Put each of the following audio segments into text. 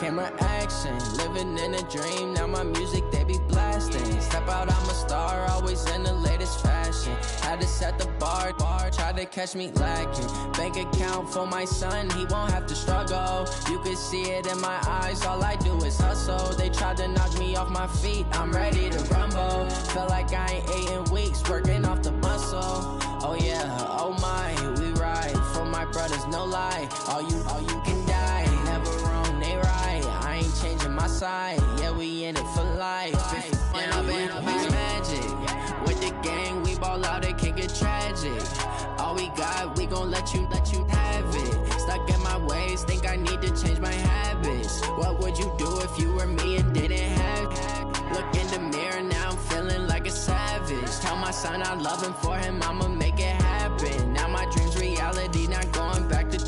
camera action, living in a dream. Now my music they be blasting. Step out, I'm a star, always in the latest fashion. Had to set the bar, try to catch me lacking. Bank account for my son, he won't have to struggle. You can see it in my eyes, all I do is hustle. They tried to knock me off my feet, I'm ready to rumble. Felt like I ain't ate in weeks, working off the muscle. Oh yeah, oh my, we ride for my brothers, no lie. All you can die, never wrong, they right. I ain't changing my side, yeah, we in it for life. When I've been magic, with the gang, we ball out, it can get tragic. All we got, we gon' let you have it. Stuck in my ways, think I need to change my habits. What would you do if you were me and didn't have it? Look in the mirror, now I'm feeling like a savage. Tell my son I love him, for him I'ma make it happen. Now my dream's reality, not going back to.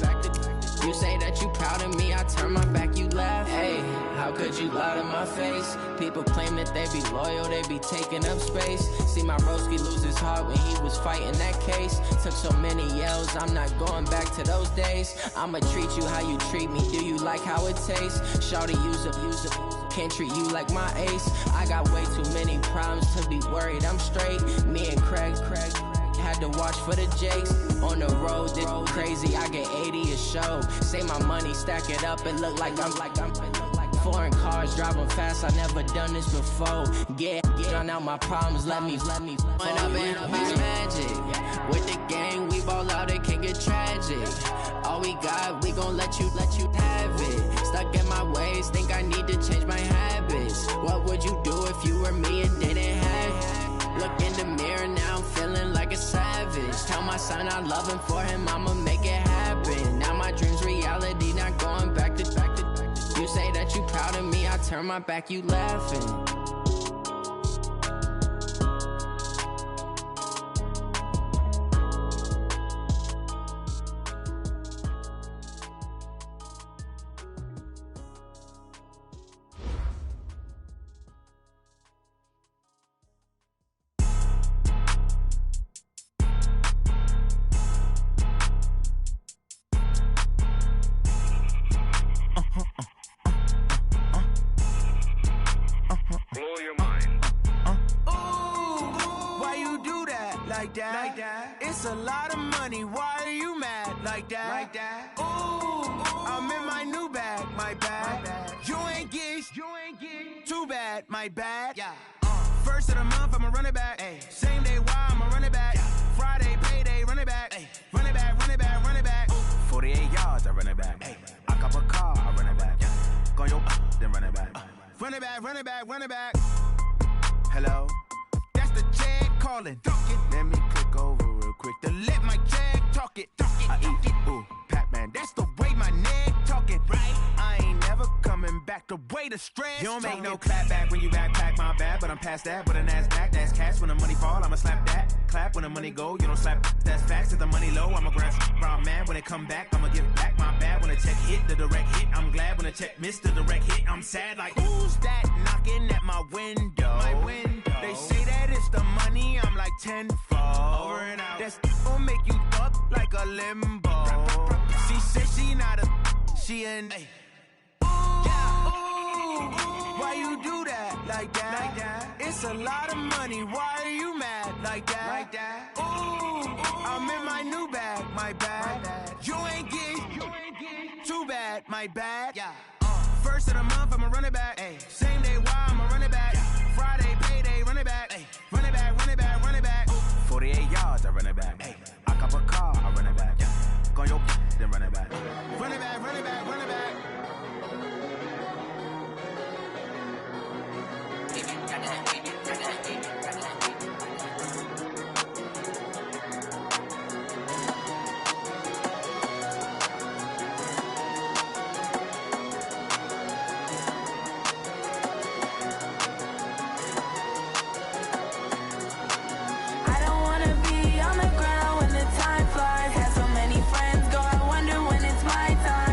You say that you proud of me, I turn my back, you laugh. Hey, how could you lie to my face? People claim that they be loyal, they be taking up space. See my broski lose his heart when he was fighting that case. Took so many yells, I'm not going back to those days. I'ma treat you how you treat me, do you like how it tastes? Shawty, use it, can't treat you like my ace. I got way too many problems to be worried, I'm straight. Me and Craig had to watch for the Jakes. On the road, this crazy, I get 80 a show. Say my money, stack it up, and look like I'm foreign cars, driving fast, I never done this before. Get drown out my problems, let me When I've been magic, with the gang, we ball out, it can get tragic. All we got, we gon' let you have it. Stuck in my ways, think I need to change my habits. What would you do if you were me and didn't have it? Look in the mirror, now I'm feeling like a savage. Tell my son I love him, for him I'ma make it happen. Now my dream's reality, not going back to. You say that you proud of me, I turn my back, you laughing. It's a lot of money, why are you mad like that? Ooh, I'm in my new bag, my bad. You ain't get too bad, my bad. First of the month, I'ma run it back. Same day, why I'ma run it back. Friday, payday, run it back. Run it back, run it back, run it back. 48 yards, I run it back. I cop a car, I run it back. Go your then run it back. Run it back, run it back, run it back. Hello, that's the check calling. Let me click over real quick to let my check talk it. I eat it, ooh, Pac-Man, that's the way my neck talking. Right, I ain't never coming back the way the stress. You don't make no clap back when you backpack, my bad, but I'm past that. But a NASDAQ, that's cash. When the money fall, I'ma slap that. Clap when the money go, you don't slap. That's facts. If the money low, I'ma grab brown man. When it come back, I'ma give back my bad. When the check hit, the direct hit, I'm glad. When the check missed the direct hit, I'm sad. Like, who's that knocking at my window? My window. They say that it's the money, I'm like tenfold. Over and out. That's gon' make you up like a limbo. She said she not a, she an. Why you do that like that? It's a lot of money, why are you mad like that? Ooh, I'm in my new bag, my bad. You ain't get too bad, my bad. First of the month, I'ma run it back. Same day, why I'ma run it back. Friday, payday, run it back. Run it back, run it back, run it back. 48 yards, I run it back. I cop a car, I run it back. Go your then run it back. Run it back, run it back, run it back. Time flies, had so many friends go, I wonder when it's my time.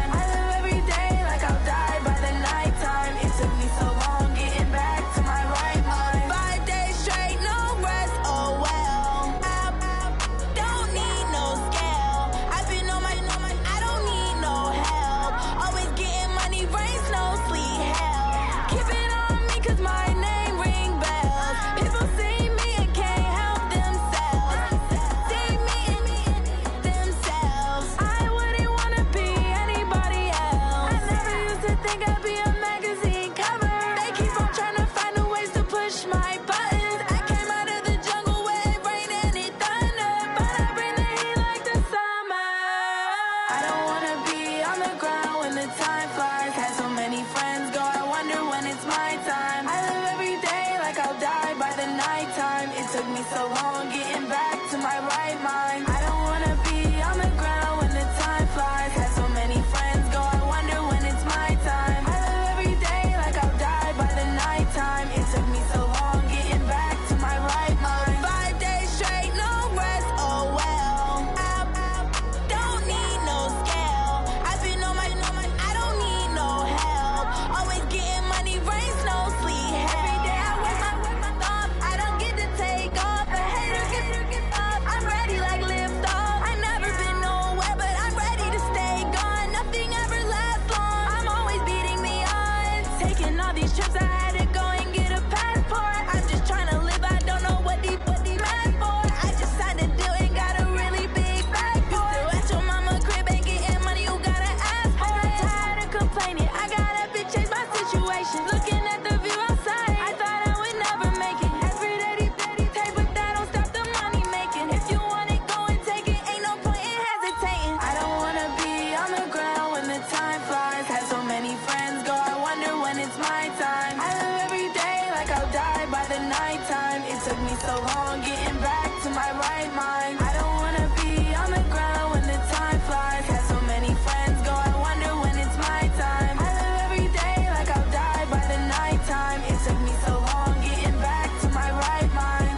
It took me so long getting back to my right mind. I don't wanna be on the ground when the time flies. Had so many friends go, I wonder when it's my time. I live every day like I'll die by the nighttime. It took me so long getting back to my right mind. 5 days straight, no rest, oh well. I don't need no scale. I've been on my, I don't need no help. Always getting money, rain, snow, sleet, every day I work my thumb. I don't get to take off. A hater get up. I'm ready like lift off. I never been nowhere, but I'm ready to stay gone. Nothing ever lasts long. I'm always beating the odds. Taking all these trips, I had to go and get a passport. I'm just trying to live. I don't know what the mad for. I just signed a deal and got a really big bag for it. Still at your mama crib, ain't getting money. You gotta ask for it. I'm tired of complaining. I gotta be change my situation. Looking at the view outside, I thought I would never make it. Every day they take, but that don't stop the money making. If you want it, go and take it. Ain't no point in hesitating. I don't wanna be on the ground when the time flies. Had so many friends go, I wonder when it's my time. I live every day like I'll die by the nighttime. It took me so long getting back to my right mind. I don't wanna be on the ground when the time flies. Had so many friends go, I wonder when it's my time. I live every day like I'll die by the nighttime. It took me so long getting back to my right mind.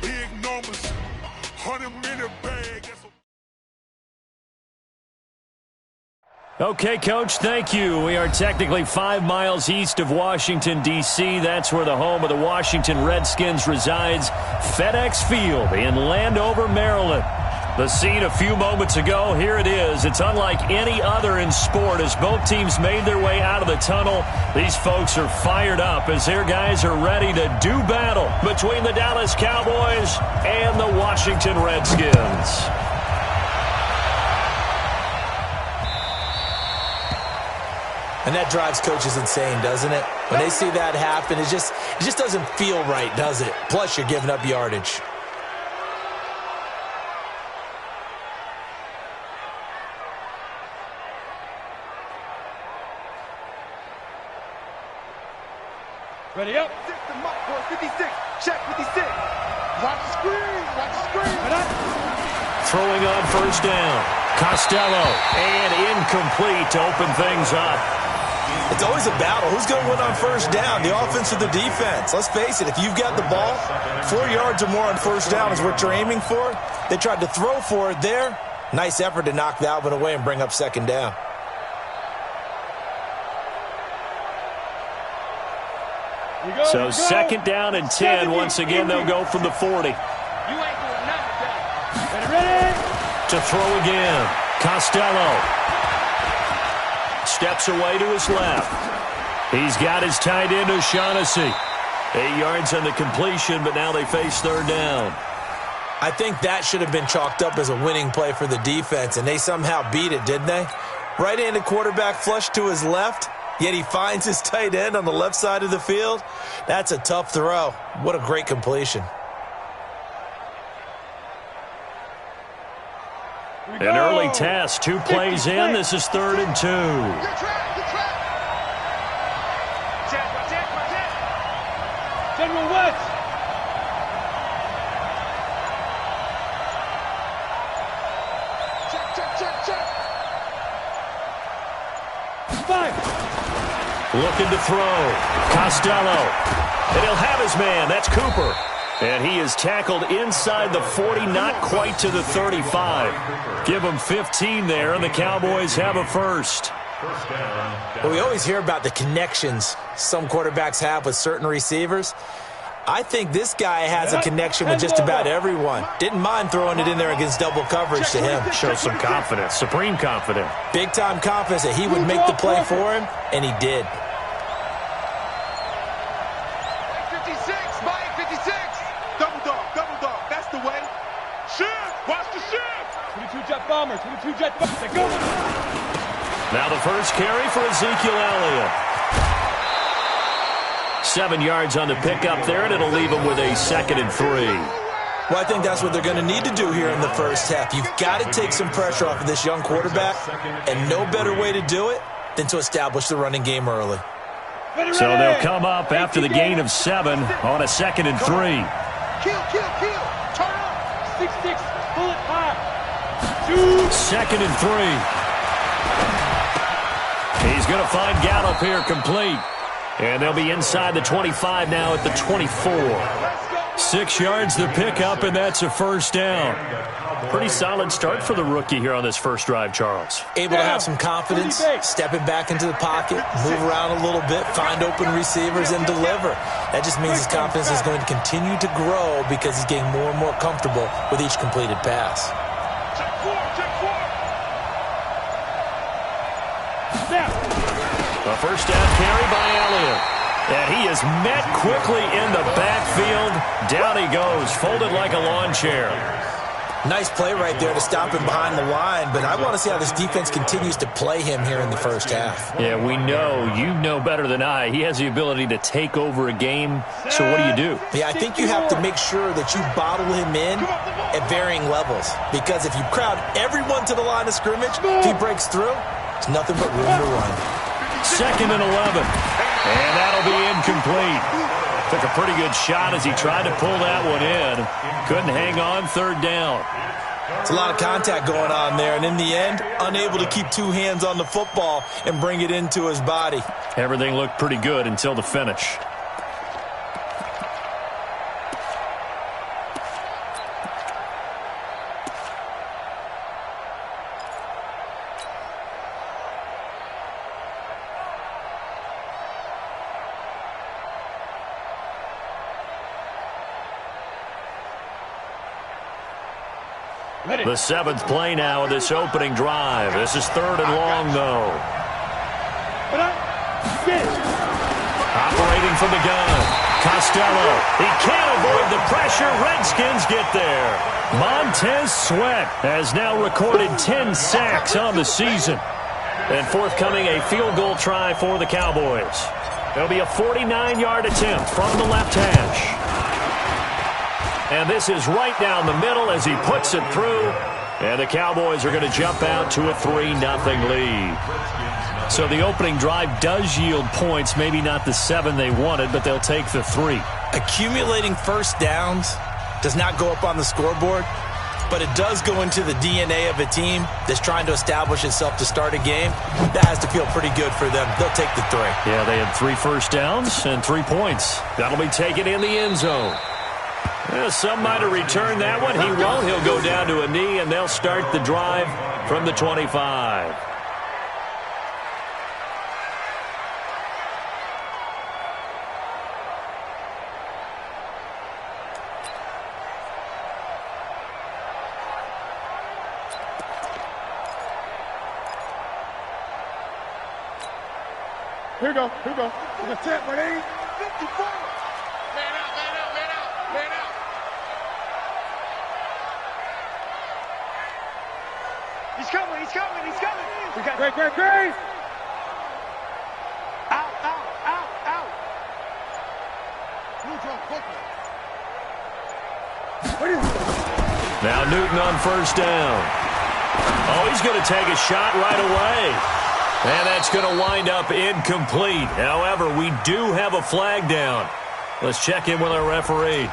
Big numbers, 100-minute bag. Okay, Coach, thank you. We are technically 5 miles east of Washington, D.C. That's where the home of the Washington Redskins resides, FedEx Field in Landover, Maryland. The scene a few moments ago, here it is. It's unlike any other in sport as both teams made their way out of the tunnel. These folks are fired up as their guys are ready to do battle between the Dallas Cowboys and the Washington Redskins. And that drives coaches insane, doesn't it? When they see that happen, it just doesn't feel right, does it? Plus, you're giving up yardage. Ready up. 56. Check 56. Watch the screen. Watch the screen. Throwing on first down. Costello. And incomplete to open things up. It's always a battle. Who's going to win on first down, the offense or the defense? Let's face it, if you've got the ball, 4 yards or more on first down is what you're aiming for. They tried to throw for it there. Nice effort to knock that one away and bring up second down. So second down and 10. Once again, they'll go from the 40. You ain't doing nothing. Ready? To throw again. Costello. Steps away to his left. He's got his tight end, O'Shaughnessy. 8 yards on the completion, but now they face third down. I think that should have been chalked up as a winning play for the defense, and they somehow beat it, didn't they? Right-handed quarterback flushed to his left, yet he finds his tight end on the left side of the field. That's a tough throw. What a great completion. An early test, 2 plays in. This is 3rd and 2. General West. Check. Five. Looking to throw. Costello. And he'll have his man. That's Cooper. And he is tackled inside the 40, not quite to the 35. Give him 15 there, and the Cowboys have a first. Well, we always hear about the connections some quarterbacks have with certain receivers. I think this guy has a connection with just about everyone. Didn't mind throwing it in there against double coverage to him. Shows some confidence, supreme confidence. Big-time confidence that he would make the play for him, and he did. Double dog. That's the way. Shift. Watch the shift. bombers. With the 2 jet bombers. They go. Now the first carry for Ezekiel Elliott. 7 yards on the pickup there, and it'll leave him with a 2nd and 3. Well, I think that's what they're going to need to do here in the first half. You've got to take some pressure off of this young quarterback, and no better way to do it than to establish the running game early. So they'll come up after the gain of 7 on a 2nd and 3. Kill. Turn up. 6-6. Pull it high. 2nd and 3. He's going to find Gallup here complete. And they'll be inside the 25 now at the 24. 6 yards the pickup, and that's a first down. Pretty solid start for the rookie here on this first drive, Charles. Able to have some confidence, stepping back into the pocket, move around a little bit, find open receivers, and deliver. That just means his confidence is going to continue to grow because he's getting more and more comfortable with each completed pass. A first down carry by Elliott. And he is met quickly in the backfield. Down he goes, folded like a lawn chair. Nice play right there to stop him behind the line, but I want to see how this defense continues to play him here in the first half. Yeah, we know. You know better than I. He has the ability to take over a game. So what do? Yeah, I think you have to make sure that you bottle him in at varying levels, because if you crowd everyone to the line of scrimmage, if he breaks through, it's nothing but room to run. 2nd and 11. And that'll be incomplete. Took a pretty good shot as he tried to pull that one in. Couldn't hang on, 3rd down. It's a lot of contact going on there, and in the end, unable to keep 2 hands on the football and bring it into his body. Everything looked pretty good until the finish. The 7th play now of this opening drive. This is 3rd and long, though. Operating from the gun. Costello. He can't avoid the pressure. Redskins get there. Montez Sweat has now recorded 10 sacks on the season. And forthcoming a field goal try for the Cowboys. It'll be a 49-yard attempt from the left hash. And this is right down the middle as he puts it through. And the Cowboys are going to jump out to a 3-0 lead. So the opening drive does yield points. Maybe not the 7 they wanted, but they'll take the 3. Accumulating first downs does not go up on the scoreboard, but it does go into the DNA of a team that's trying to establish itself to start a game. That has to feel pretty good for them. They'll take the 3. Yeah, they had 3 first downs and 3 points. That'll be taken in the end zone. Some might have returned that one. He won't. He'll go down to a knee, and they'll start the drive from the 25. Here we go. The 10, 54. Man out. He's coming. We got great. Out. Now Newton on first down. Oh, he's going to take a shot right away. And that's going to wind up incomplete. However, we do have a flag down. Let's check in with our referee.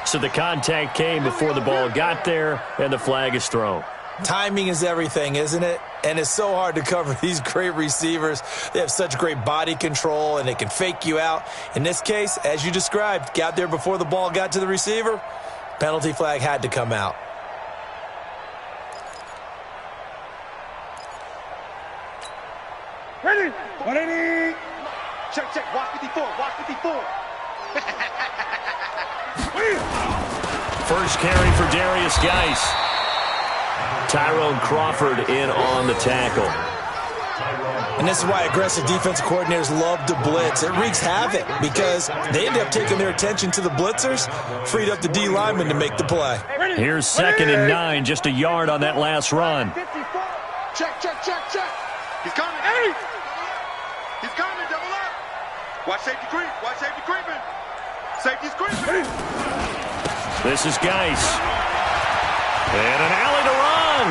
So the contact came before the ball got there, and the flag is thrown. Timing is everything, isn't it? And it's so hard to cover these great receivers. They have such great body control, and they can fake you out. In this case, as you described, got there before the ball got to the receiver. Penalty flag had to come out. Ready. 180. Check. Watch 54. First carry for Darius Geis. Tyrone Crawford in on the tackle. And this is why aggressive defensive coordinators love to blitz. It wreaks havoc because they end up taking their attention to the blitzers, freed up the D lineman to make the play. Here's 2nd and 9, just a yard on that last run. Check. He's coming. Hey! He's coming. Double up. Watch safety creep. Watch safety creeping. Safety's creeping. This is Geis. And an alley to run.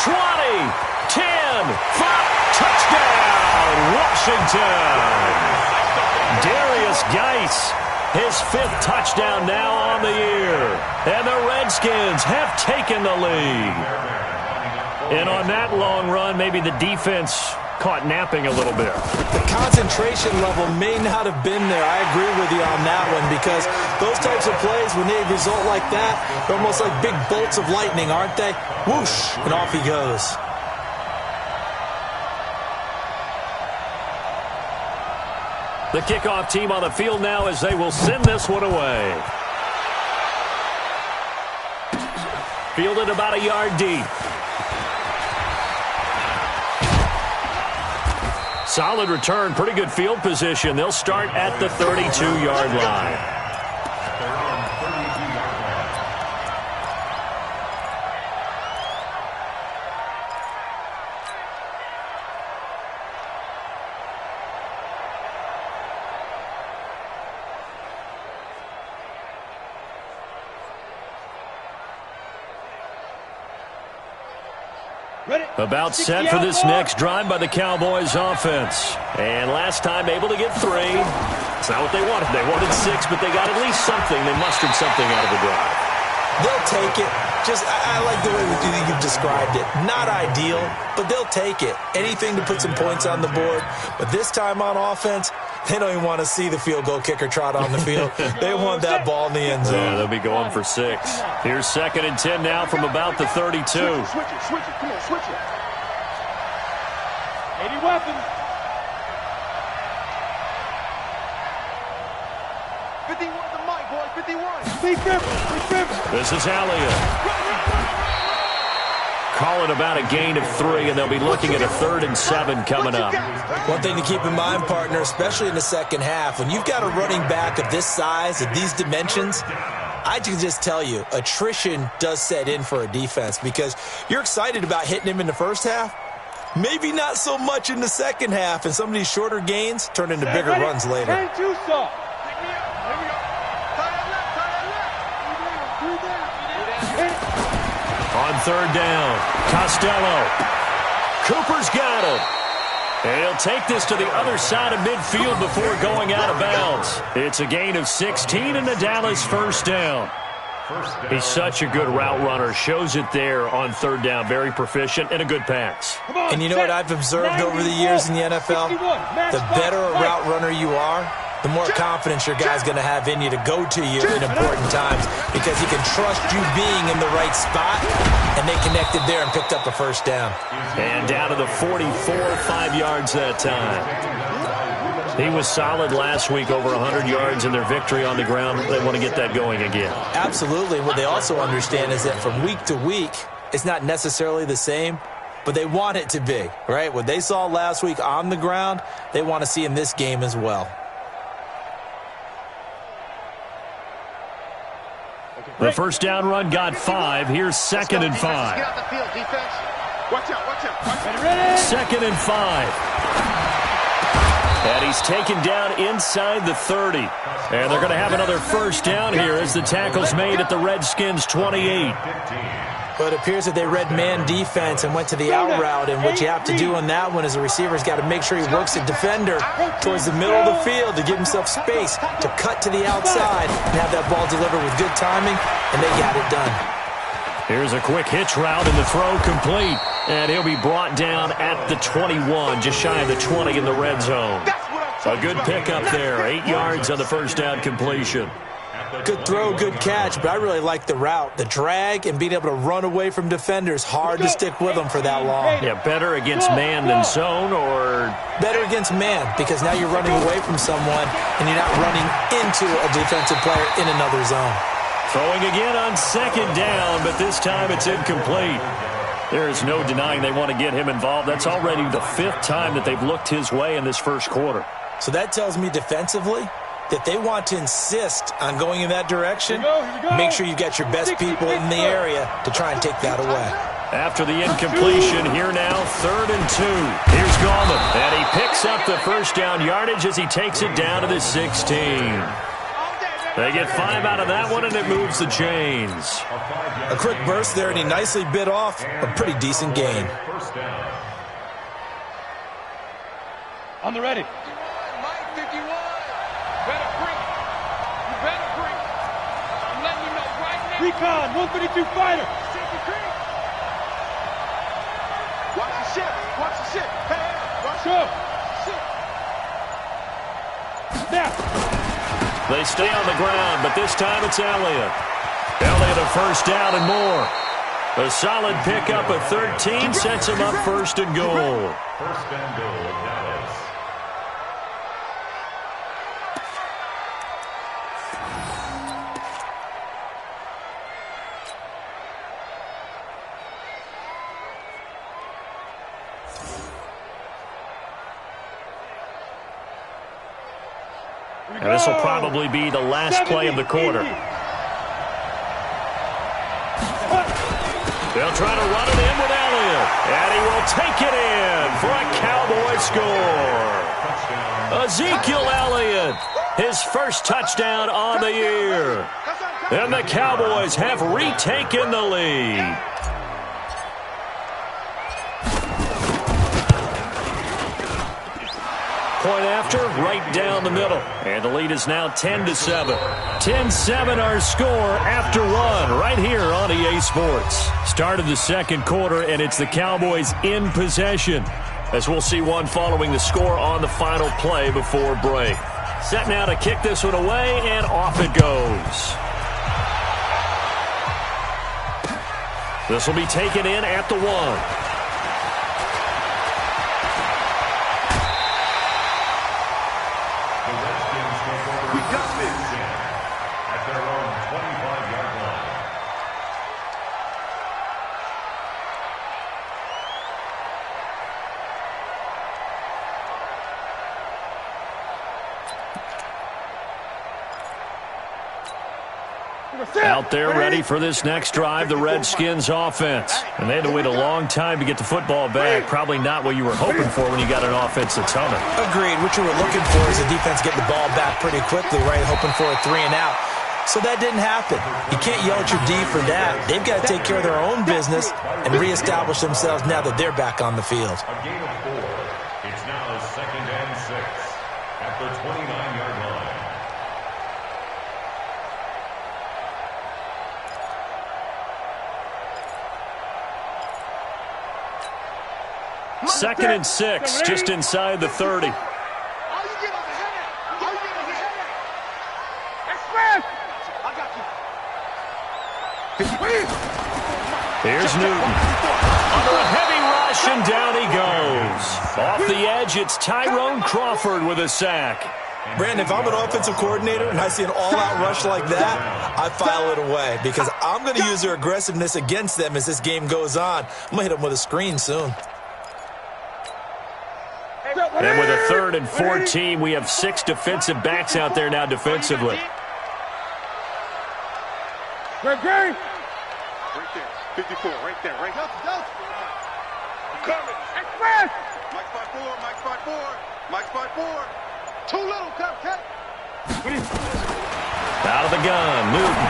20, 10, 5, touchdown, Washington. Darius Geis, his 5th touchdown now on the year. And the Redskins have taken the lead. And on that long run, maybe the defense caught napping a little bit. The concentration level may not have been there. I agree with you on that one because those types of plays, when they result like that, they're almost like big bolts of lightning, aren't they? Whoosh, and off he goes. The kickoff team on the field now as they will send this one away. Fielded about a yard deep. Solid return, pretty good field position. They'll start at the 32-yard line. About set for this next drive by the Cowboys offense. And last time able to get 3. It's not what they wanted. They wanted 6, but they got at least something. They mustered something out of the drive. They'll take it. I like the way you've described it. Not ideal, but they'll take it. Anything to put some points on the board. But this time on offense, they don't even want to see the field goal kicker trot on the field. They want that ball in the end zone. Yeah, they'll be going for 6. Here's 2nd and 10 now from about the 32. Switch it. Come on, switch it. 80 weapons. 51 the mic, boy. 51. Be careful. This is Elliott. Call it about a gain of 3, and they'll be looking at a 3rd and 7 coming up. One thing to keep in mind, partner, especially in the second half, when you've got a running back of this size, of these dimensions, I can just tell you, attrition does set in for a defense because you're excited about hitting him in the first half. Maybe not so much in the second half, and some of these shorter gains turn into bigger runs later. On 3rd down, Costello. Cooper's got him. And he'll take this to the other side of midfield before going out of bounds. It's a gain of 16 and a Dallas first down. He's such a good route runner. Shows it there on 3rd down. Very proficient and a good pass. And you know what I've observed over the years in the NFL? The better a route runner you are, the more confidence your guy's going to have in you to go to you in important times because he can trust you being in the right spot, and they connected there and picked up a first down. And down to the 44, 5 yards that time. He was solid last week, over 100 yards in their victory on the ground. They want to get that going again. Absolutely. What they also understand is that from week to week, it's not necessarily the same, but they want it to be, right? What they saw last week on the ground, they want to see in this game as well. The first down run got 5. Here's 2nd and 5. Get out the field, defense. Watch out. 2nd and 5. And he's taken down inside the 30. And they're going to have another first down here as the tackle's made at the Redskins' 28. But it appears that they read man defense and went to the out route, and what you have to do on that one is the receiver's got to make sure he works the defender towards the middle of the field to give himself space to cut to the outside and have that ball delivered with good timing, and they got it done. Here's a quick hitch route and the throw complete. And he'll be brought down at the 21, just shy of the 20 in the red zone. A good pickup there, 8 yards on the first down completion. Good throw, good catch, but I really like the route. The drag and being able to run away from defenders, hard to stick with them for that long. Yeah, better against man than zone, or? Better against man, because now you're running away from someone and you're not running into a defensive player in another zone. Throwing again on 2nd down, but this time it's incomplete. There is no denying they want to get him involved. That's already the 5th time that they've looked his way in this first quarter. So that tells me defensively that they want to insist on going in that direction. Here we go. Make sure you got your best people in the area to try and take that away. After the incompletion, here now, 3rd and 2. Here's Gallman, and he picks up the first down yardage as he takes it down to the 16. They get 5 out of that one, and it moves the chains. A quick burst there, and he nicely bit off a pretty decent gain. On the ready. Mike 51. Better bring it. You better bring it. I'm letting you know right now. Recon, 132 fighter. Watch the ship. Watch the ship. Hey, watch the ship. Now. They stay on the ground, but this time it's Elliott. Elliott a first down and more. A solid pickup of 13 sets him up 1st and goal. 1st and goal, Dallas. And this will probably be the last play of the quarter. They'll try to run it in with Elliott. And he will take it in for a Cowboy score. Ezekiel Elliott, his first touchdown on the year. And the Cowboys have retaken the lead. Point after, right down the middle. And the lead is now 10-7. 10-7 our score after 1 right here on EA Sports. Start of the 2nd quarter, and it's the Cowboys in possession, as we'll see one following the score on the final play before break. Set now to kick this one away, and off it goes. This will be taken in at the 1. Out there ready for this next drive, the Redskins offense. And they had to wait a long time to get the football back. Probably not what you were hoping for when you got an offense that's humming. Agreed. What you were looking for is the defense getting the ball back pretty quickly, right? Hoping for a 3 and out. So that didn't happen. You can't yell at your D for that. They've got to take care of their own business and reestablish themselves now that they're back on the field. A gain of 4. It's now 2nd and 6 at the 29-yard line. 2nd and 6, just inside the 30. Here's Newton. Under a heavy rush, and down he goes. Off the edge, it's Tyrone Crawford with a sack. Brandon, if I'm an offensive coordinator and I see an all-out rush like that, I file it away because I'm going to use their aggressiveness against them as this game goes on. I'm going to hit them with a screen soon. And with a 3rd and 14, we have 6 defensive backs out there now defensively. Great game. Right there. 54, right there, right there. I'm coming. Express. Mike 5-4, Mike 5-4, Mike 5-4. Too little, cut. Out of the gun, Newton.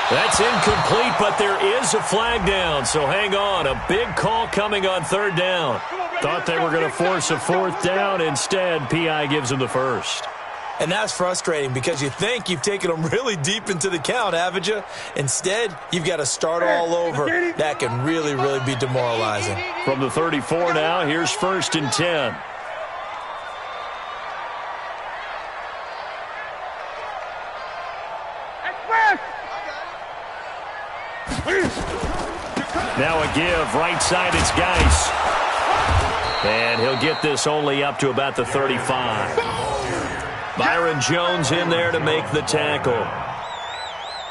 That's incomplete, but there is a flag down, so hang on. A big call coming on 3rd down. Thought they were going to force a 4th down. Instead, P.I. gives them the first. And that's frustrating because you think you've taken them really deep into the count, haven't you? Instead, you've got to start all over. That can really, really be demoralizing. From the 34 now, here's 1st and 10. Now a give, right side, it's Geis. And he'll get this only up to about the 35. Byron Jones in there to make the tackle.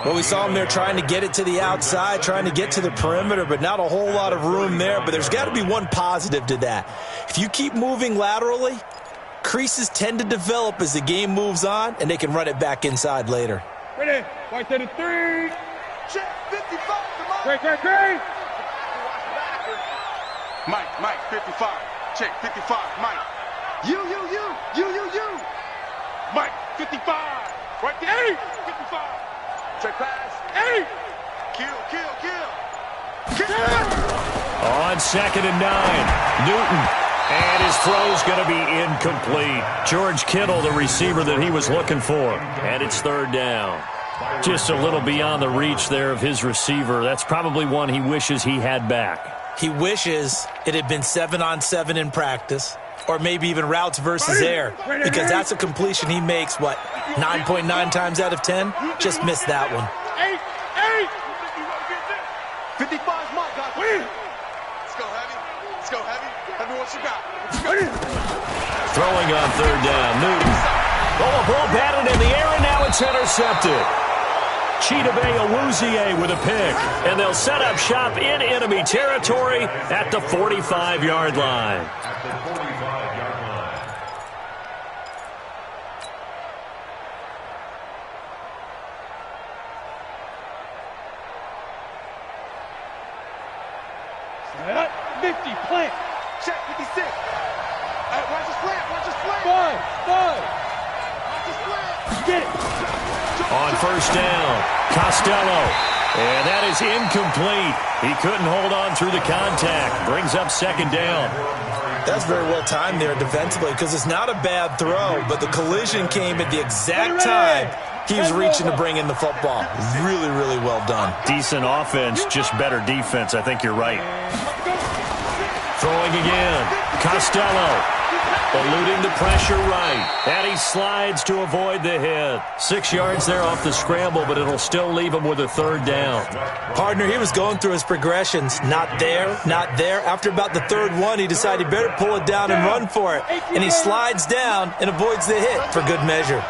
Well, we saw him there trying to get it to the outside, trying to get to the perimeter, but not a whole lot of room there. But there's got to be one positive to that. If you keep moving laterally, creases tend to develop as the game moves on, and they can run it back inside later. Ready? Right to the three. Check 55. Come on. Great. Mike, 55. Check 55. Mike. You. Mike, 55. Right there. 55. Check pass. 8. Kill. On 2nd and 9, Newton. And his throw's going to be incomplete. George Kittle, the receiver that he was looking for. And it's 3rd down. Just a little beyond the reach there of his receiver. That's probably one he wishes he had back. He wishes it had been 7-on-7 in practice, or maybe even routes versus air, because that's a completion he makes, 9.9 times out of 10? Just missed that one. 8. 55's Mike, guys. Let's go heavy. Heavy, what you got? Throwing on 3rd down, Newton. Oh, a ball batted in the air, and now it's intercepted. Chidobe Awuzie with a pick, and they'll set up shop in enemy territory at the 45-yard line. At the 45-yard line. Set. 50. Plant. Check 56. Watch the slant. 5. Watch the slant. Get it. On 1st down, Costello. And that is incomplete. He couldn't hold on through the contact. Brings up 2nd down. That's very well timed there defensively, because it's not a bad throw, but the collision came at the exact time he was reaching to bring in the football. Really, really well done. Decent offense, just better defense. I think you're right. Throwing again. Costello. Eluding the pressure right. And he slides to avoid the hit. 6 yards there off the scramble, but it'll still leave him with a 3rd down. Partner, he was going through his progressions. Not there. After about the 3rd one, he decided he better pull it down and run for it. And he slides down and avoids the hit for good measure.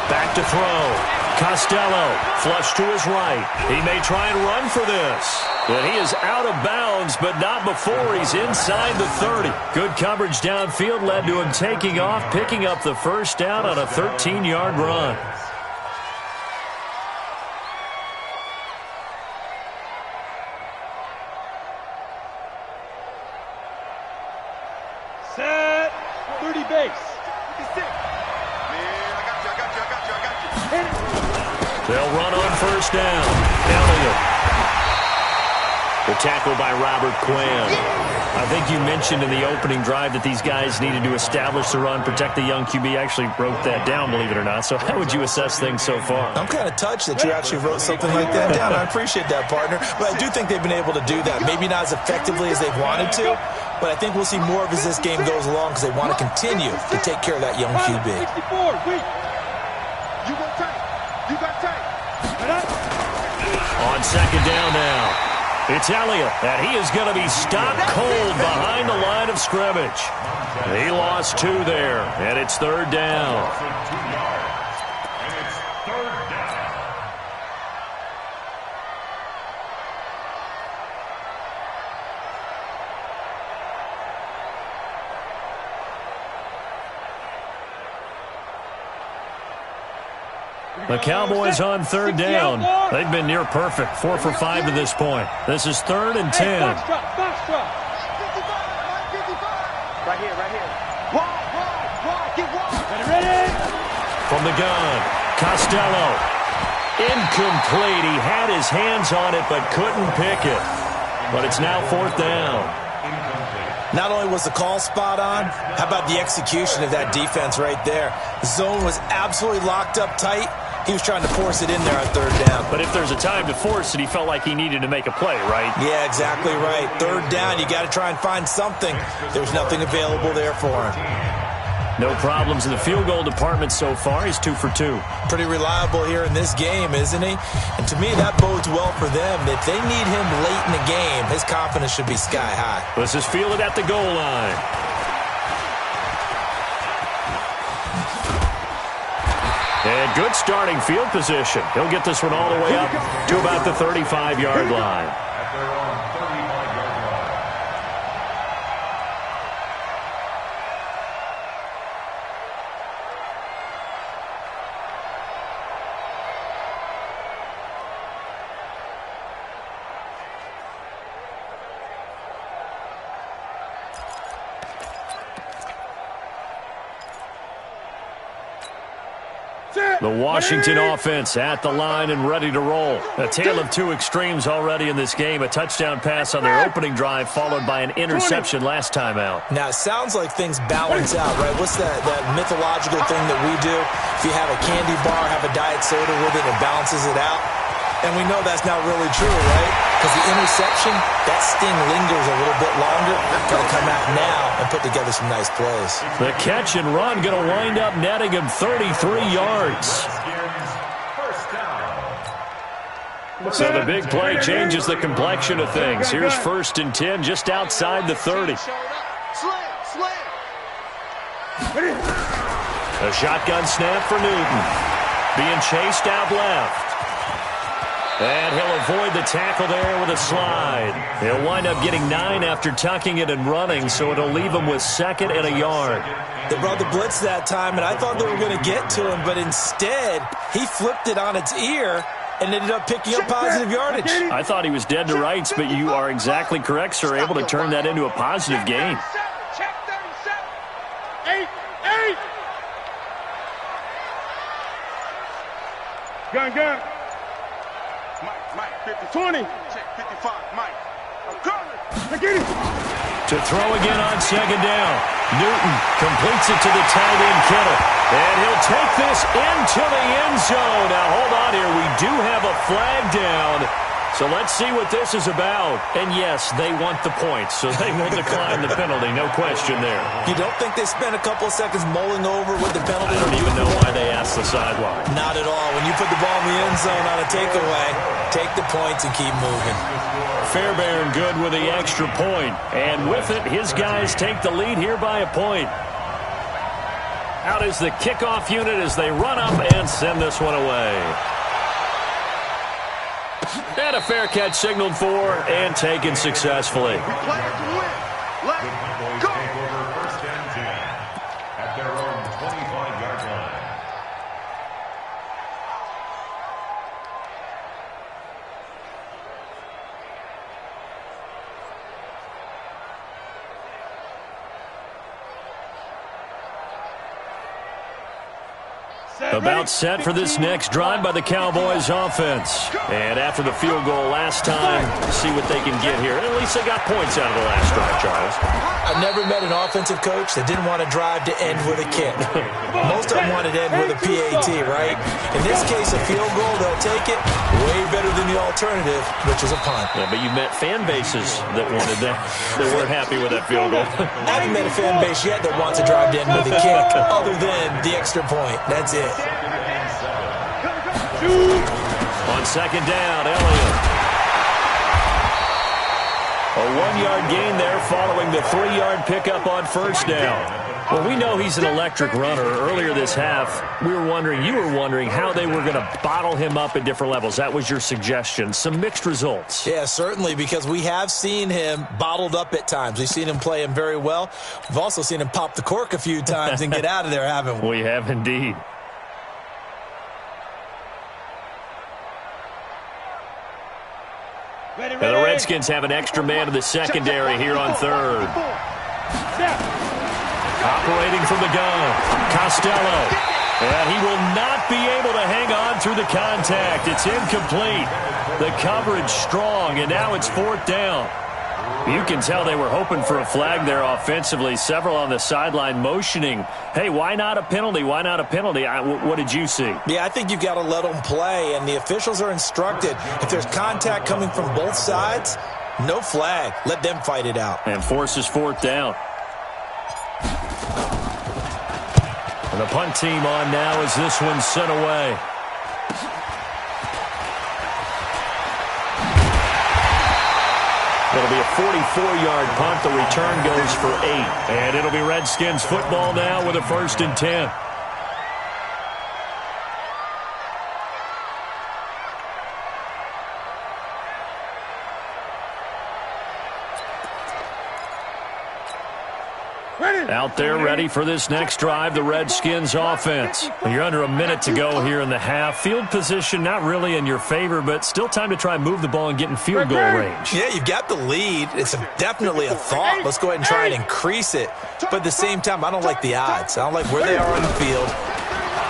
Back to throw. Costello, flush to his right. He may try and run for this. And he is out of bounds, but not before he's inside the 30. Good coverage downfield led to him taking off, picking up the 1st down on a 13-yard run. Set. 30 base. 56. Man, I got you. They'll run on 1st down. Elliott. The tackle by Robert Quinn. I think you mentioned in the opening drive that these guys needed to establish the run, protect the young QB. I actually wrote that down, believe it or not. So how would you assess things so far? I'm kind of touched that you actually wrote something like that down. I appreciate that, partner. But I do think they've been able to do that. Maybe not as effectively as they've wanted to, but I think we'll see more of as this game goes along because they want to continue to take care of that young QB. 64. Wait. You got tight. On 2nd down now. It's Elliott, and he is going to be stopped cold behind the line of scrimmage. He lost 2 there, and it's 3rd down. And it's 3rd down. The Cowboys on 3rd down. They've been near perfect, 4 for 5 to this point. This is 3rd and 10. Box drop. 55. Right here. Wide. Get wide. Ready. From the gun, Costello. Incomplete. He had his hands on it but couldn't pick it. But it's now 4th down. Not only was the call spot on, how about the execution of that defense right there? The zone was absolutely locked up tight. He was trying to force it in there on 3rd down. But if there's a time to force it, he felt like he needed to make a play, right? Yeah, exactly right. 3rd down, you got to try and find something. There's nothing available there for him. No problems in the field goal department so far. He's 2 for 2. Pretty reliable here in this game, isn't he? And to me, that bodes well for them. If they need him late in the game, his confidence should be sky high. This is fielded at the goal line. And good starting field position. He'll get this one all the way up to about the 35-yard line. At their own 35-yard line. The Washington offense at the line and ready to roll. A tale of two extremes already in this game. A touchdown pass on their opening drive followed by an interception last time out. Now, it sounds like things balance out, right? What's that mythological thing that we do? If you have a candy bar, have a diet soda with it, it balances it out. And we know that's not really true, right? Because the interception, that sting lingers a little bit longer. Got to come out now and put together some nice plays. The catch and run going to wind up netting him 33 yards. So the big play changes the complexion of things. Here's 1st and 10 just outside the 30. A shotgun snap for Newton. Being chased out left. And he'll avoid the tackle there with a slide. He'll wind up getting 9 after tucking it and running, so it'll leave him with 2nd and a yard. They brought the blitz that time, and I thought they were going to get to him, but instead, he flipped it on its ear and ended up picking up positive yardage. I thought he was dead to rights, but you are exactly correct, sir. Able to turn that into a positive gain. Check 37. 8. Gun. Mike, 50. 20. Check 55, Mike. I'm coming. Get it. To throw again on 2nd down. Newton completes it to the tight end, Kittle. And he'll take this into the end zone. Now, hold on here. We do have a flag down. So let's see what this is about. And yes, they want the points, so they will decline the penalty. No question there. You don't think they spent a couple of seconds mulling over with the penalty? I don't even know why they asked the sideline. Not at all. When you put the ball in the end zone on a takeaway, take the points and keep moving. Fairbairn good with the extra point. And with it, his guys take the lead here by a point. Out is the kickoff unit as they run up and send this one away. And a fair catch signaled for and taken successfully. The Cowboys take over 1st and 10 at their own 25-yard line. About set for this next drive by the Cowboys offense. And after the field goal last time, see what they can get here. At least they got points out of the last drive, Charles. I've never met an offensive coach that didn't want to drive to end with a kick. Most of them wanted to end with a PAT, right? In this case, a field goal, they'll take it. Way better than the alternative, which is a punt. Yeah, but you've met fan bases that wanted that. They weren't happy with that field goal. I haven't met a fan base yet that wants to drive to end with a kick, other than the extra point. That's it. On 2nd down, Elliott. A 1-yard gain there following the 3-yard pickup on 1st down. Well, we know he's an electric runner. Earlier this half, you were wondering how they were going to bottle him up at different levels. That was your suggestion. Some mixed results. Yeah, certainly, because we have seen him bottled up at times. We've seen him play him very well. We've also seen him pop the cork a few times and get out of there, haven't we? We have indeed. Ready. Now the Redskins have an extra man in the secondary here on 3rd. Operating from the gun, Costello. And he will not be able to hang on through the contact. It's incomplete. The coverage strong, and now it's 4th down. You can tell they were hoping for a flag there offensively. Several on the sideline motioning, hey, why not a penalty? Why not a penalty? What did you see? Yeah, I think you've got to let them play, and the officials are instructed. If there's contact coming from both sides, no flag. Let them fight it out. And forces 4th down. And the punt team on now as this one's sent away. It'll be a 44-yard punt. The return goes for 8. And it'll be Redskins football now with a 1st and 10. Out there ready for this next drive, the Redskins offense. You're under a minute to go here in the half. Field position not really in your favor, but still time to try and move the ball and get in field goal range. Yeah, you've got the lead. It's definitely a thought. Let's go ahead and try and increase it. But at the same time, I don't like the odds. I don't like where they are on the field.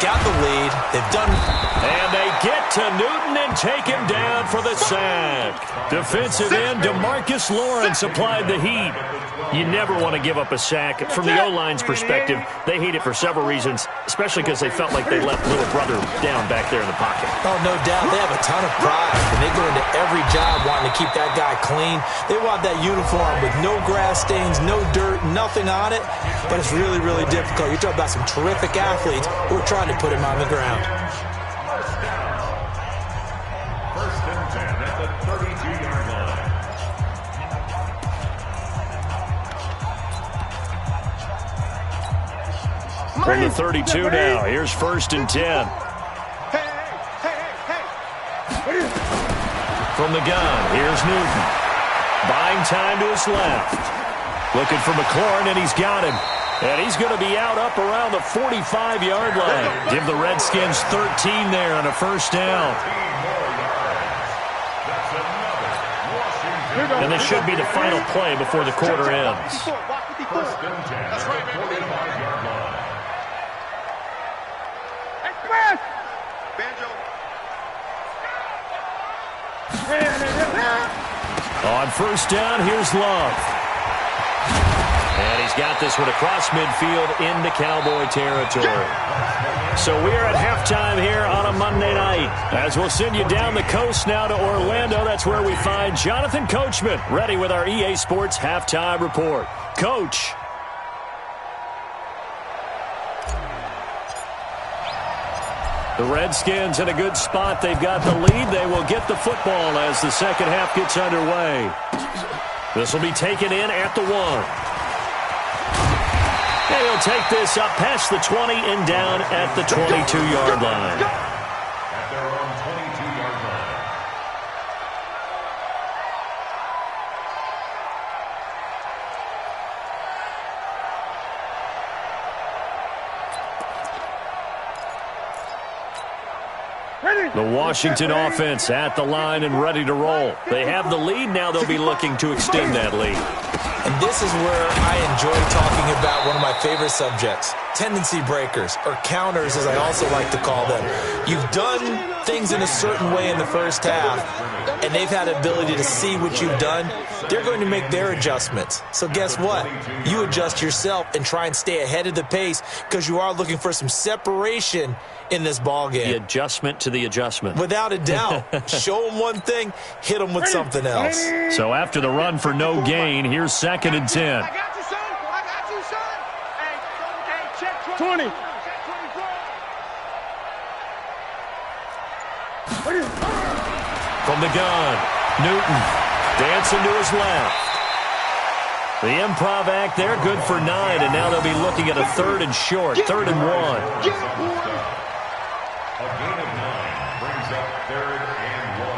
Got the lead. They've done. And they get to Newton and take him down for the sack. Defensive end DeMarcus Lawrence applied the heat. You never want to give up a sack. From the O-line's perspective, they hate it for several reasons, especially because they felt like they left little brother down back there in the pocket. Oh, no doubt. They have a ton of pride, and they go into every job wanting to keep that guy clean. They want that uniform with no grass stains, no dirt, nothing on it, but it's really, really difficult. You're talking about some terrific athletes who are trying to put him on the ground. First and 10 at the 32-yard line. From the 32 now, here's first and 10. From the gun, here's Newton. Buying time to his left. Looking for McLaurin, and he's got him. And he's going to be out up around the 45-yard line. Give the Redskins 13 there on a first down. And this should be the final play before the quarter ends. First and 10 at the 45-yard line. On first down, here's Love. And he's got this one across midfield into Cowboy territory. So we're at halftime here on a Monday night. As we'll send you down the coast now to Orlando, that's where we find Jonathan Coachman, ready with our EA Sports Halftime Report. Coach. The Redskins in a good spot. They've got the lead. They will get the football as the second half gets underway. This will be taken in at the 1. And he'll take this up past the 20 and down at the 22-yard line. At their own 22-yard line. The Washington offense at the line and ready to roll. They have the lead. Now they'll be looking to extend that lead. And this is where I enjoy talking about one of my favorite subjects, tendency breakers, or counters as I also like to call them. You've done things in a certain way in the first half, and they've had the ability to see what you've done. They're going to make their adjustments. So guess what? You adjust yourself and try and stay ahead of the pace because you are looking for some separation in this ball game. The adjustment to the adjustment. Without a doubt. Show them one thing, hit them with something else. So after the run for no gain, here's second and 10. I got you, son. I got you, son. Hey, check 20. From the gun, Newton dancing to his left. The improv act there, good for 9, and now they'll be looking at a third and short, 3rd and 1. A gain of 9 brings up 3rd and 1.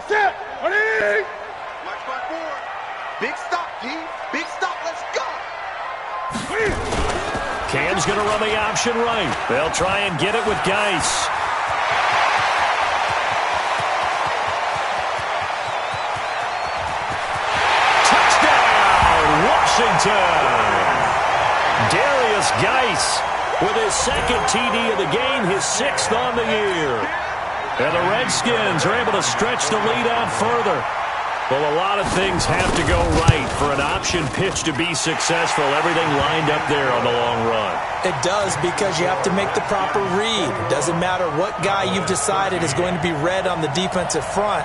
Set. Ready? Watch my board. Big stop, D. Big stop. Let's go. Cam's going to run the option right. They'll try and get it with Geis. Touchdown, Washington. Darius Geis with his second TD of the game, his 6th on the year. And the Redskins are able to stretch the lead out further. Well, a lot of things have to go right for an option pitch to be successful. Everything lined up there on the long run. It does, because you have to make the proper read. It doesn't matter what guy you've decided is going to be read on the defensive front.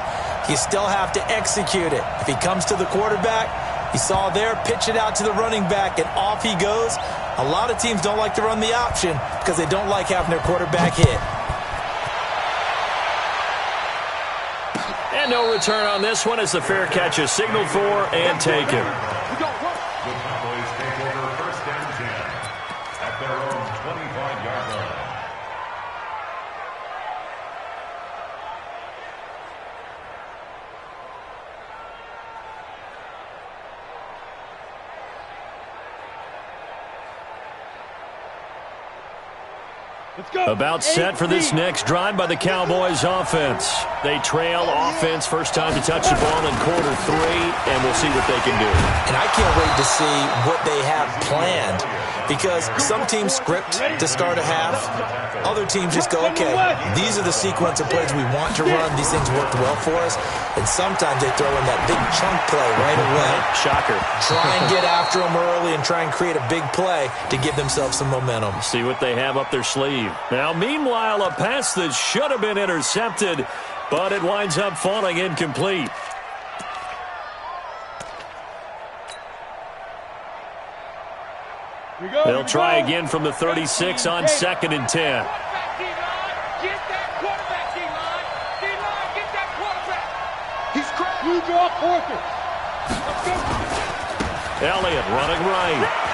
You still have to execute it. If he comes to the quarterback, you saw there, pitch it out to the running back, and off he goes. A lot of teams don't like to run the option because they don't like having their quarterback hit. And no return on this one as the fair catch is signaled for and taken. The Cowboys take over first and 10 at their own 25-yard About set for this next drive by the Cowboys offense. They trail offense, first time to touch the ball in quarter 3, and we'll see what they can do. And I can't wait to see what they have planned, because some teams script to start a half. Other teams just go, okay, these are the sequence of plays we want to run. These things worked well for us. And sometimes they throw in that big chunk play right away. Shocker. Try and get after them early and try and create a big play to give themselves some momentum. See what they have up their sleeve. Now, meanwhile, a pass that should have been intercepted, but it winds up falling incomplete. They'll try again from the 36 on 2nd and 10. Elliott running right.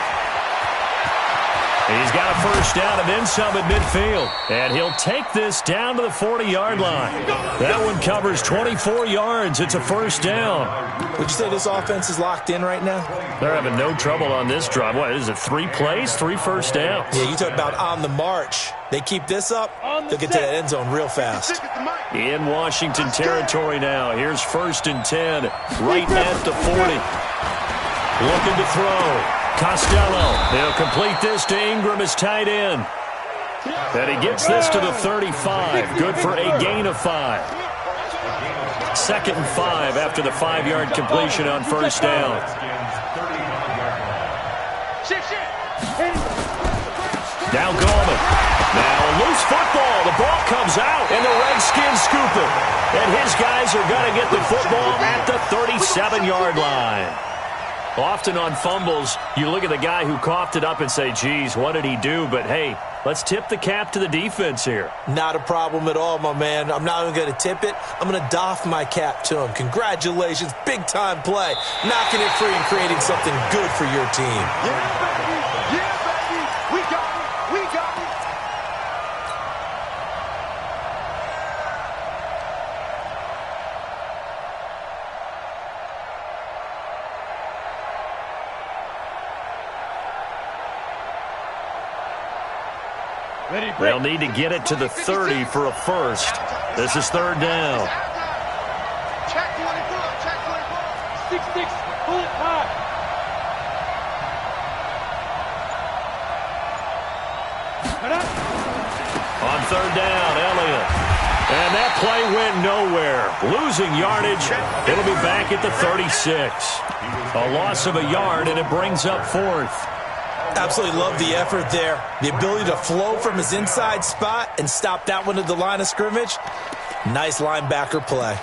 He's got a first down and then some at midfield. And he'll take this down to the 40-yard line. That one covers 24 yards. It's a first down. Would you say this offense is locked in right now? They're having no trouble on this drive. What is it, 3 plays, 3 first downs? Yeah, you talk about on the march. They keep this up, they'll get to that end zone real fast. In Washington territory now. Here's 1st and 10, right at the 40. Looking to throw. Costello, he'll complete this to Ingram as tight end. And he gets this to the 35. Good for a gain of 5. 2nd and 5 after the 5-yard completion on first down. Now Gallman. Now a loose football. The ball comes out, and the Redskins scoop it. And his guys are going to get the football at the 37-yard line. Often on fumbles, you look at the guy who coughed it up and say, geez, what did he do? But, hey, let's tip the cap to the defense here. Not a problem at all, my man. I'm not even going to tip it. I'm going to doff my cap to him. Congratulations. Big-time play. Knocking it free and creating something good for your team. Yeah, baby. Yeah, baby. We got it. We got it. They'll need to get it to the 30 for a first. This is 3rd down. Check 24. Check 24. 6-6. Pull it high. On 3rd down, Elliott. And that play went nowhere. Losing yardage. It'll be back at the 36. A loss of a yard, and it brings up 4th. Absolutely love the effort there. The ability to flow from his inside spot and stop that one at the line of scrimmage. Nice linebacker play.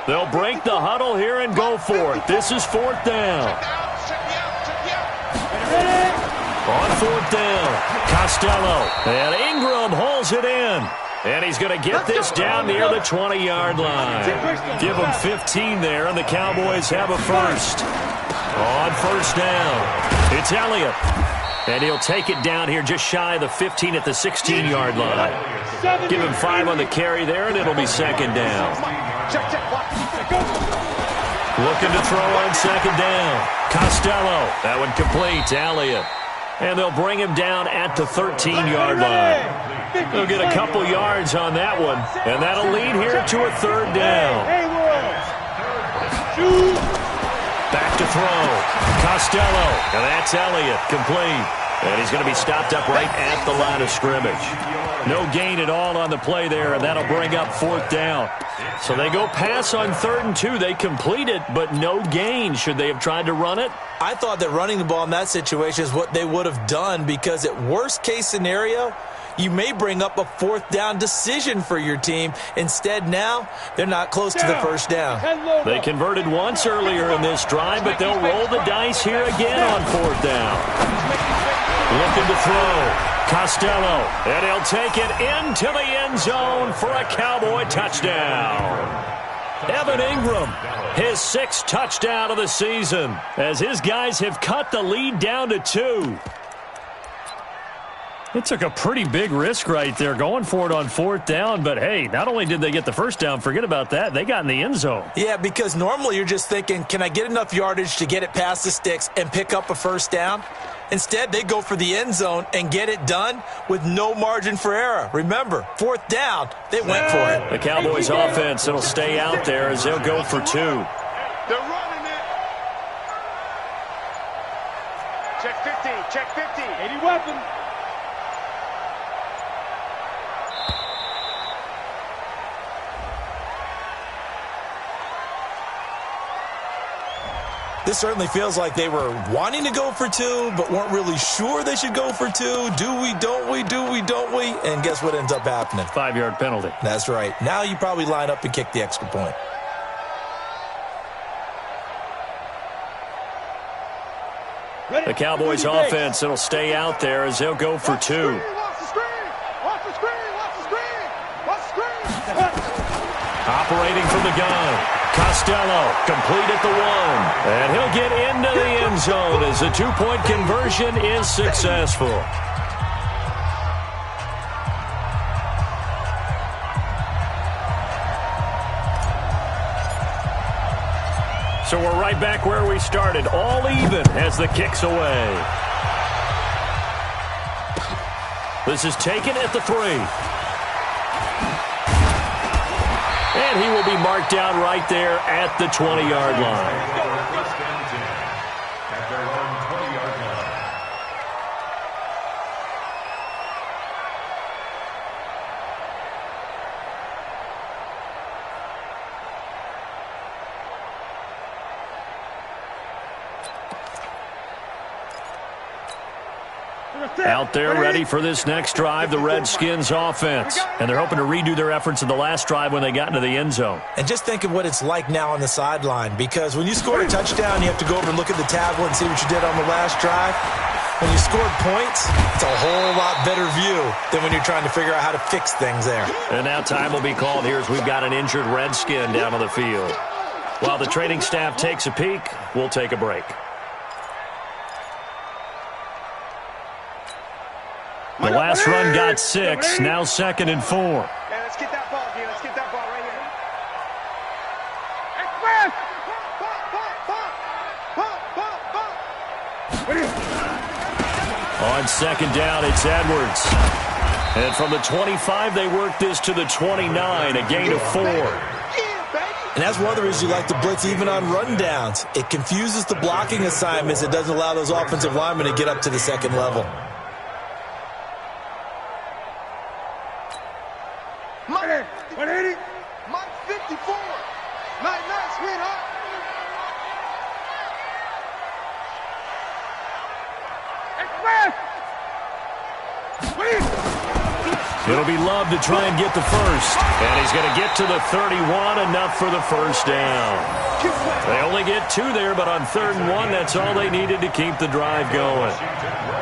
They'll break the huddle here and go for it. This is 4th down. On 4th down, Costello, and Ingram hauls it in. And he's going to get this down near the 20-yard line. Give him 15 there, and the Cowboys have a first. On 1st down, it's Elliott. And he'll take it down here just shy of the 15 at the 16-yard line. Give him 5 on the carry there, and it'll be 2nd down. Looking to throw on 2nd down. Costello, that one complete to Elliott. And they'll bring him down at the 13-yard line. They'll get a couple yards on that one, and that'll lead here to a 3rd down. Back to throw. Costello, and that's Elliott, complete. And he's going to be stopped up right at the line of scrimmage. No gain at all on the play there, and that'll bring up 4th down. So they go pass on 3rd and 2. They complete it, but no gain. Should they have tried to run it? I thought that running the ball in that situation is what they would have done, because at worst case scenario, you may bring up a 4th down decision for your team. Instead, now, they're not close to the 1st down. They converted once earlier in this drive, but they'll roll the dice here again on 4th down. Looking to throw. Costello, and he'll take it into the end zone for a Cowboy touchdown. Evan Ingram, his 6th touchdown of the season, as his guys have cut the lead down to 2. It took a pretty big risk right there going for it on 4th down, but hey, not only did they get the first down, forget about that, they got in the end zone. Yeah, because normally you're just thinking, can I get enough yardage to get it past the sticks and pick up a first down? Instead, they go for the end zone and get it done with no margin for error. Remember, 4th down, they went for it. The Cowboys offense, it'll stay out there as they'll go for 2. They're running it. Check 50, check 50. 80 weapon. This certainly feels like they were wanting to go for 2, but weren't really sure they should go for 2. Do we, don't we, do we, don't we? And guess what ends up happening? 5-yard penalty. That's right. Now you probably line up and kick the extra point. The Cowboys offense, it'll stay out there as they'll go for 2. Watch the screen, watch the screen, watch the screen, watch the screen. Operating from the gun. Costello, complete at the 1. And he'll get into the end zone as the 2-point conversion is successful. So we're right back where we started, all even as the kick's away. This is taken at the 3. And he will be marked down right there at the 20-yard line. At their own 20-yard line. Out there ready for this next drive, the Redskins offense. And they're hoping to redo their efforts in the last drive when they got into the end zone. And just think of what it's like now on the sideline, because when you score a touchdown, you have to go over and look at the tablet and see what you did on the last drive. When you scored points, it's a whole lot better view than when you're trying to figure out how to fix things there. And now time will be called here as we've got an injured Redskin down on the field. While the training staff takes a peek, we'll take a break. The last run got 6, now 2nd and 4. Hey, let's get that ball, dude. Let's get that ball right here. On 2nd down, it's Edwards. And from the 25, they work this to the 29, a gain of 4. And that's one of the reasons you like to blitz even on rundowns. It confuses the blocking assignments. It doesn't allow those offensive linemen to get up to the second level. Mike 180, Mike 54. Night, sweetheart. It'll be Love to try and get the first. And he's going to get to the 31, enough for the first down. They only get 2 there, but on 3rd and 1, that's all they needed to keep the drive going.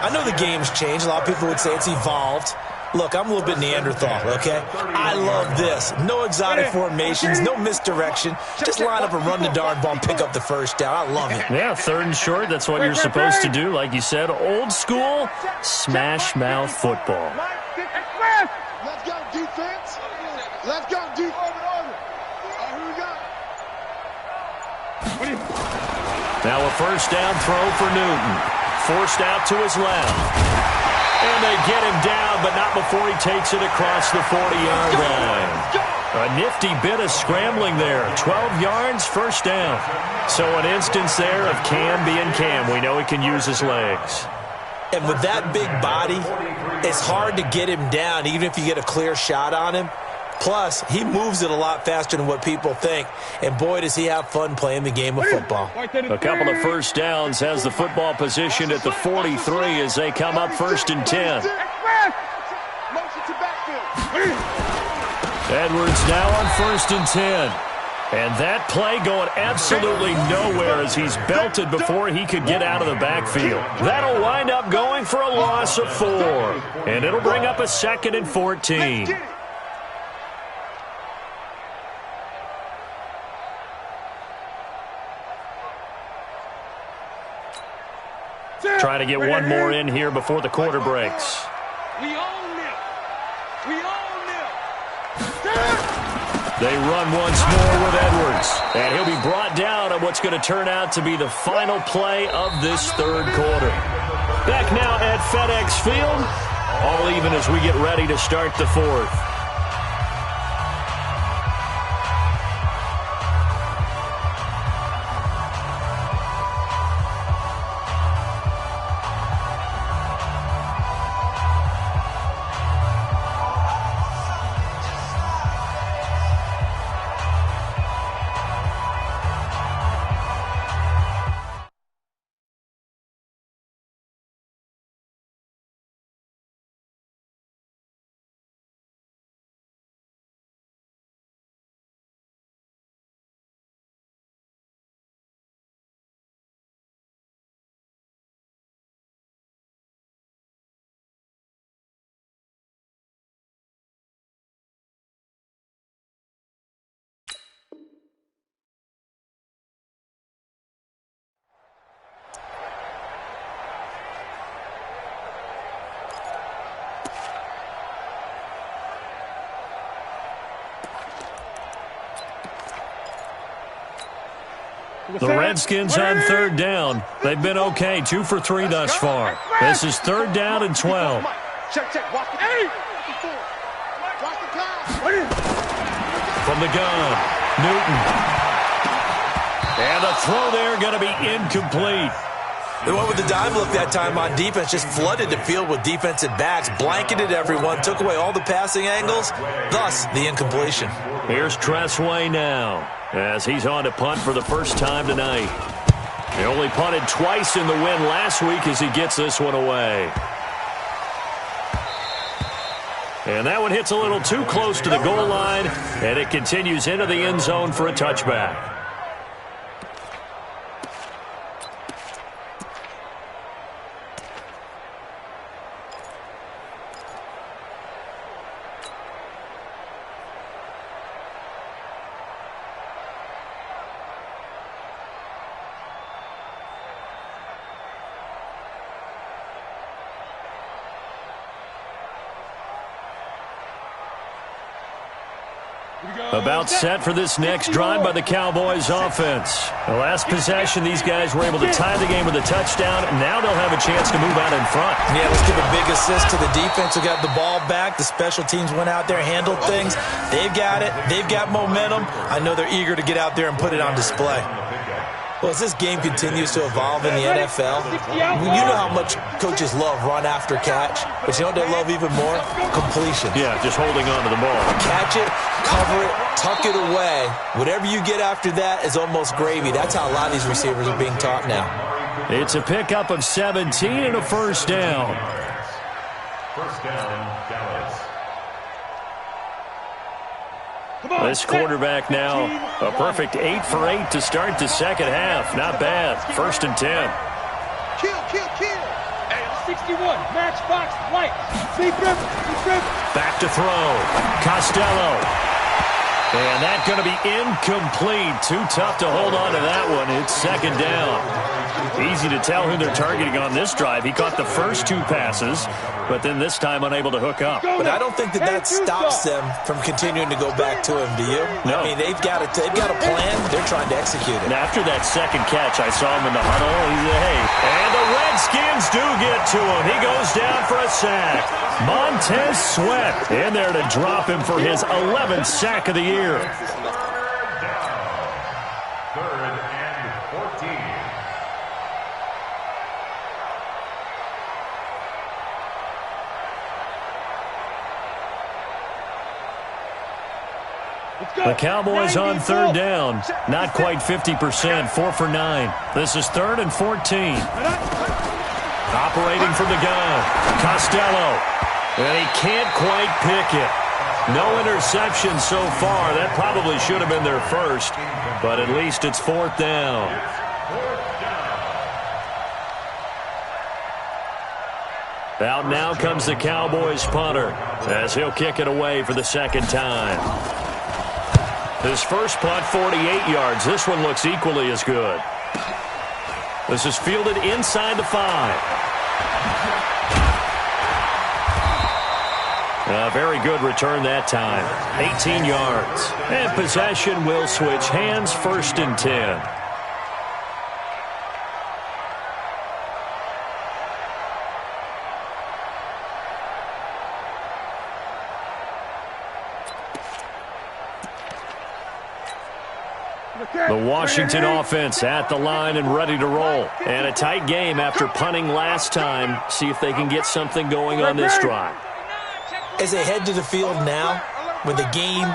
I know the game's changed. A lot of people would say it's evolved. Look, I'm a little bit Neanderthal, okay? I love this. No exotic formations, no misdirection. Just line up and run the darn ball and pick up the first down. I love it. Yeah, 3rd and short, that's what you're supposed to do. Like you said, old school, smash mouth football. Let's go, defense. Let's go, defense. Now a first down throw for Newton. Forced out to his left. And they get him down, but not before he takes it across the 40-yard line. A nifty bit of scrambling there. 12 yards, first down. So an instance there of Cam being Cam. We know he can use his legs. And with that big body, it's hard to get him down, even if you get a clear shot on him. Plus, he moves it a lot faster than what people think. And boy, does he have fun playing the game of football. A couple of first downs, has the football positioned at the 43 as they come up 1st and 10. Edwards now on 1st and 10. And that play going absolutely nowhere as he's belted before he could get out of the backfield. That'll wind up going for a loss of 4. And it'll bring up a 2nd and 14. Trying to get one more in here before the quarter breaks. We own them. We own them. They run once more with Edwards. And he'll be brought down on what's going to turn out to be the final play of this third quarter. Back now at FedEx Field. All even as we get ready to start the fourth. The Redskins on third down. They've been okay, 2 for 3 thus far. This is third down and 12. Check. Watch the clock. From the gun, Newton. And a throw there going to be incomplete. They went with the dime look that time on defense, just flooded the field with defensive backs, blanketed everyone, took away all the passing angles, thus the incompletion. Here's Tressway now, as he's on to punt for the first time tonight. He only punted twice in the win last week as he gets this one away. And that one hits a little too close to the goal line, and it continues into the end zone for a touchback. About set for this next drive by the Cowboys offense. The last possession, these guys were able to tie the game with a touchdown. Now they'll have a chance to move out in front. Yeah, let's give a big assist to the defense who got the ball back. The special teams went out there, handled things. They've got it. They've got momentum. I know they're eager to get out there and put it on display. Well, as this game continues to evolve in the NFL, you know how much coaches love run after catch, but you know what they love even more? Completion. Yeah, just holding on to the ball. Catch it, cover it, tuck it away. Whatever you get after that is almost gravy. That's how a lot of these receivers are being taught now. It's a pickup of 17 and a first down. First down, Dallas. This quarterback now, a perfect 8 for 8 to start the second half. Not bad. First and 10. Kill. Hey, 61, matchbox, light. Defense. Back to throw. Costello. And that's going to be incomplete. Too tough to hold on to that one. It's second down. Easy to tell who they're targeting on this drive. He caught the first 2 passes, but then this time unable to hook up. But I don't think that stops them from continuing to go back to him, do you? No. I mean, they've got a plan. They're trying to execute it. And after that second catch, I saw him in the huddle. He said, hey. And the Redskins do get to him. He goes down for a sack. Montez Sweat in there to drop him for his 11th sack of the year. Third and 14. The Cowboys on third down. Not quite 50%, 4 for 9. This is third and 14. Operating from the gun, Costello. And he can't quite pick it. No interception so far. That probably should have been their first, but at least it's fourth down. Out now comes the Cowboys punter as he'll kick it away for the second time. His first punt, 48 yards. This one looks equally as good. This is fielded inside the 5. A very good return that time. 18 yards. And possession will switch hands, 1st and 10. The Washington offense at the line and ready to roll. And a tight game after punting last time. See if they can get something going on this drive. As they head to the field now, with the game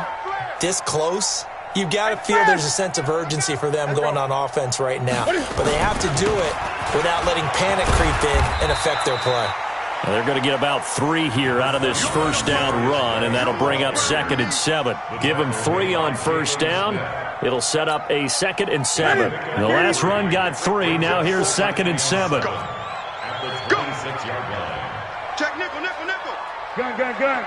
this close, you've got to feel there's a sense of urgency for them going on offense right now. But they have to do it without letting panic creep in and affect their play. Well, they're going to get about 3 here out of this 1st down run, and that'll bring up 2nd and 7. Give them 3 on 1st down. It'll set up a 2nd and 7. The last run got 3. Now here's 2nd and 7. At the 26-yard line. Check nickel, nickel, nickel. Gun.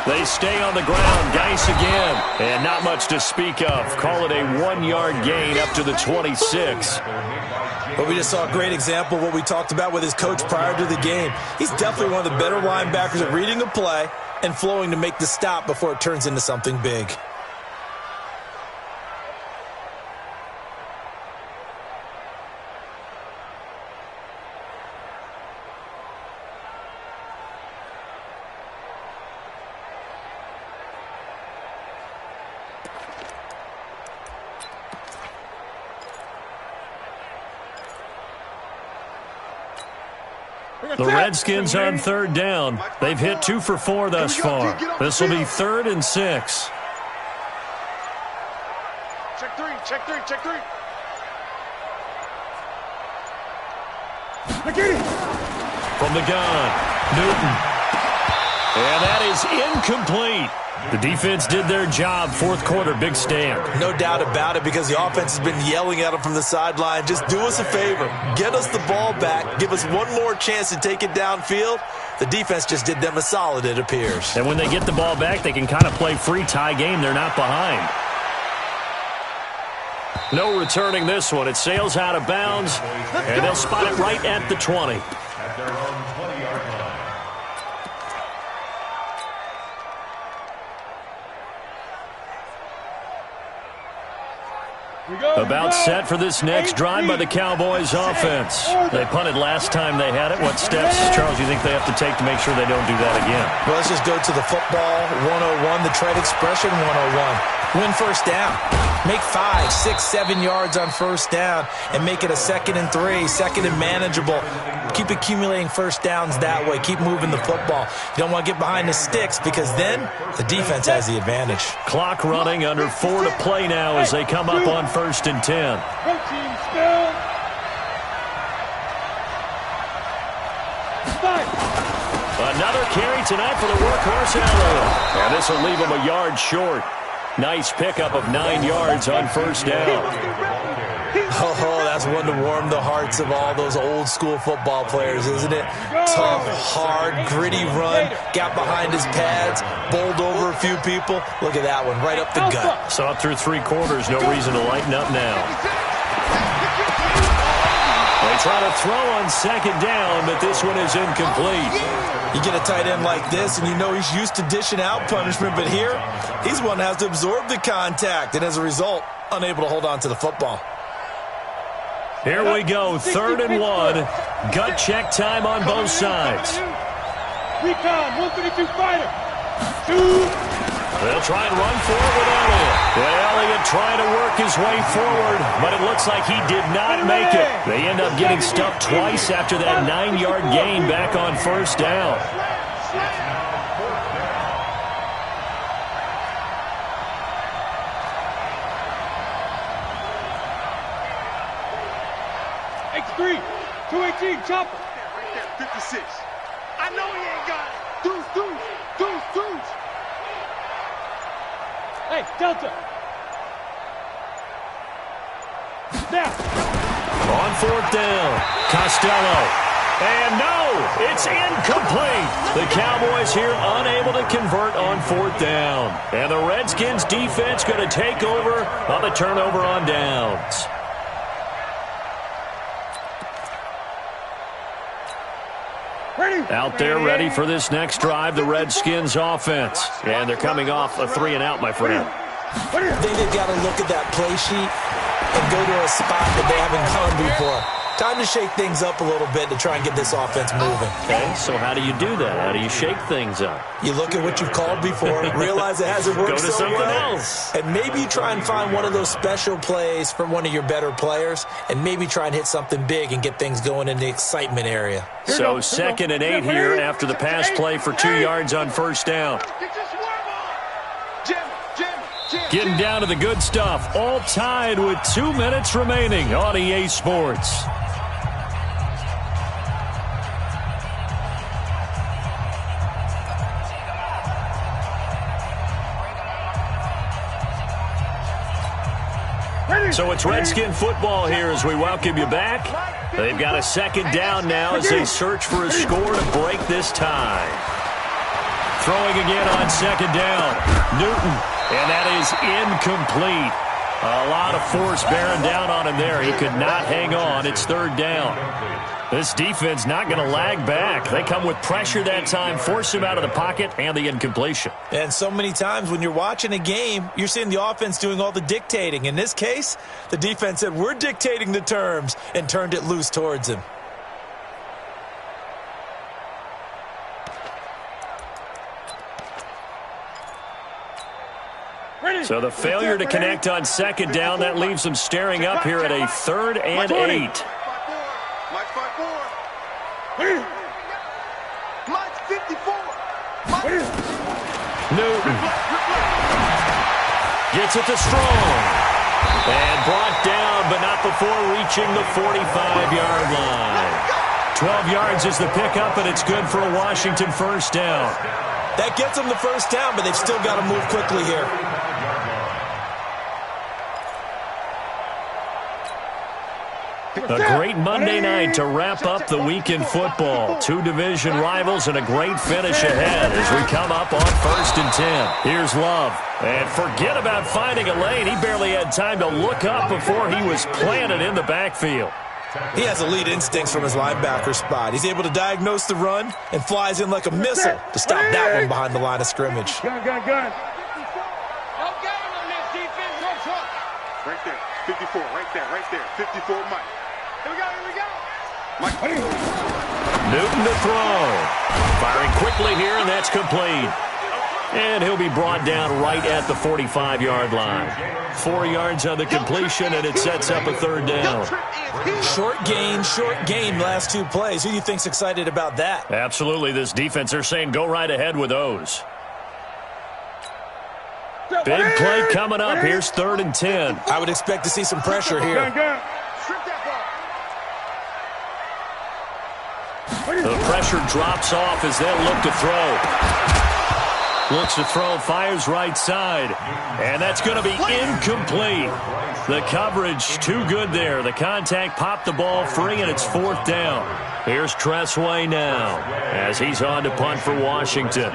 They stay on the ground. Geis again. And not much to speak of. Call it a 1-yard gain up to the 26. But we just saw a great example of what we talked about with his coach prior to the game. He's definitely one of the better linebackers at reading a play and flowing to make the stop before it turns into something big. The Redskins on 3rd down. They've hit 2 for 4 thus far. This will be 3rd and 6. Check three. From the gun, Newton. And that is incomplete. The defense did their job. 4th quarter, big stand. No doubt about it, because the offense has been yelling at them from the sideline. Just do us a favor. Get us the ball back. Give us one more chance to take it downfield. The defense just did them a solid, it appears. And when they get the ball back, they can kind of play free tie game. They're not behind. No returning this one. It sails out of bounds, and they'll spot it right at the 20. At their own 20-yard line. About set for this next drive by the Cowboys offense. They punted last time they had it. What steps, Charles, you think they have to take to make sure they don't do that again? Well, let's just go to the football 101, the trade expression 101. Win 1st down. Make 5, 6, 7 yards on 1st down and make it a 2nd and 3, 2nd and manageable. Keep accumulating 1st downs that way. Keep moving the football. You don't want to get behind the sticks, because then the defense has the advantage. Clock running, under 4 to play now as they come up on 1st and 10. Another carry tonight for the workhorse Allen. And this will leave him a yard short. Nice pickup of 9 yards on 1st down. Oh, that's one to warm the hearts of all those old school football players, isn't it? Tough, hard, gritty run. Got behind his pads, bowled over a few people. Look at that one, right up the gut. Saw it through 3 quarters. No reason to lighten up now. They try to throw on 2nd down, but this one is incomplete. You get a tight end like this, and you know he's used to dishing out punishment, but here, he's one that has to absorb the contact, and as a result, unable to hold on to the football. Here we go, 3rd and 1. Gut check time on both sides. Recon, 152 fighter. 2. They'll try and run forward with Elliott. And Elliott trying to work his way forward, but it looks like he did not make it. They end up getting stuffed twice after that 9-yard gain back on 1st down. X3, 218, chopper. Right there, 56. I know he ain't got it. Deuce. Hey, Delta. Now. On 4th down, Costello. And no, it's incomplete. The Cowboys here unable to convert on 4th down. And the Redskins defense going to take over on the turnover on downs. Out there ready for this next drive, the Redskins offense. And they're coming off a 3-and-out, my friend. I think they've got to look at that play sheet and go to a spot that they haven't gone before. Time to shake things up a little bit to try and get this offense moving. Okay, so how do you do that? How do you shake things up? You look at what you've called before, realize it hasn't worked Go to so something well, else. and maybe try and find one of those special plays from one of your better players, and maybe try and hit something big and get things going in the excitement area. So 2nd and 8 here after the pass play for 2 yards on first down. Getting down to the good stuff, all tied with 2 minutes remaining on EA Sports. So it's Redskin football here as we welcome you back. They've got a 2nd down now as they search for a score to break this tie. Throwing again on 2nd down. Newton, and that is incomplete. A lot of force bearing down on him there. He could not hang on. It's 3rd down. This defense not going to lag back. They come with pressure that time, force him out of the pocket, and the incompletion. And so many times when you're watching a game, you're seeing the offense doing all the dictating. In this case, the defense said, we're dictating the terms, and turned it loose towards him. So the failure to connect on 2nd down, that leaves them staring up here at a 3rd and 8. Newton gets it to Strong. And brought down, but not before reaching the 45-yard line. 12 yards is the pickup, and it's good for a Washington first down. That gets them the first down, but they've still got to move quickly here. A great Monday night to wrap up the week in football. 2 division rivals and a great finish ahead as we come up on 1st and 10. Here's Love. And forget about finding a lane. He barely had time to look up before he was planted in the backfield. He has elite instincts from his linebacker spot. He's able to diagnose the run and flies in like a missile to stop that one behind the line of scrimmage. Gun. No game on this defense. Right there. 54. Right there. 54 Mike. Here we go. Mike. Newton to throw. Firing quickly here, and that's complete. And he'll be brought down right at the 45-yard line. 4 yards on the completion, and it sets up a 3rd down. Short gain, last 2 plays. Who do you think's excited about that? Absolutely, this defense, they're saying go right ahead with those. Big play coming up. Here's 3rd and 10. I would expect to see some pressure here. The pressure drops off as they'll look to throw. Looks to throw, fires right side. And that's going to be incomplete. The coverage too good there. The contact popped the ball free, and it's 4th down. Here's Tressway now as he's on to punt for Washington.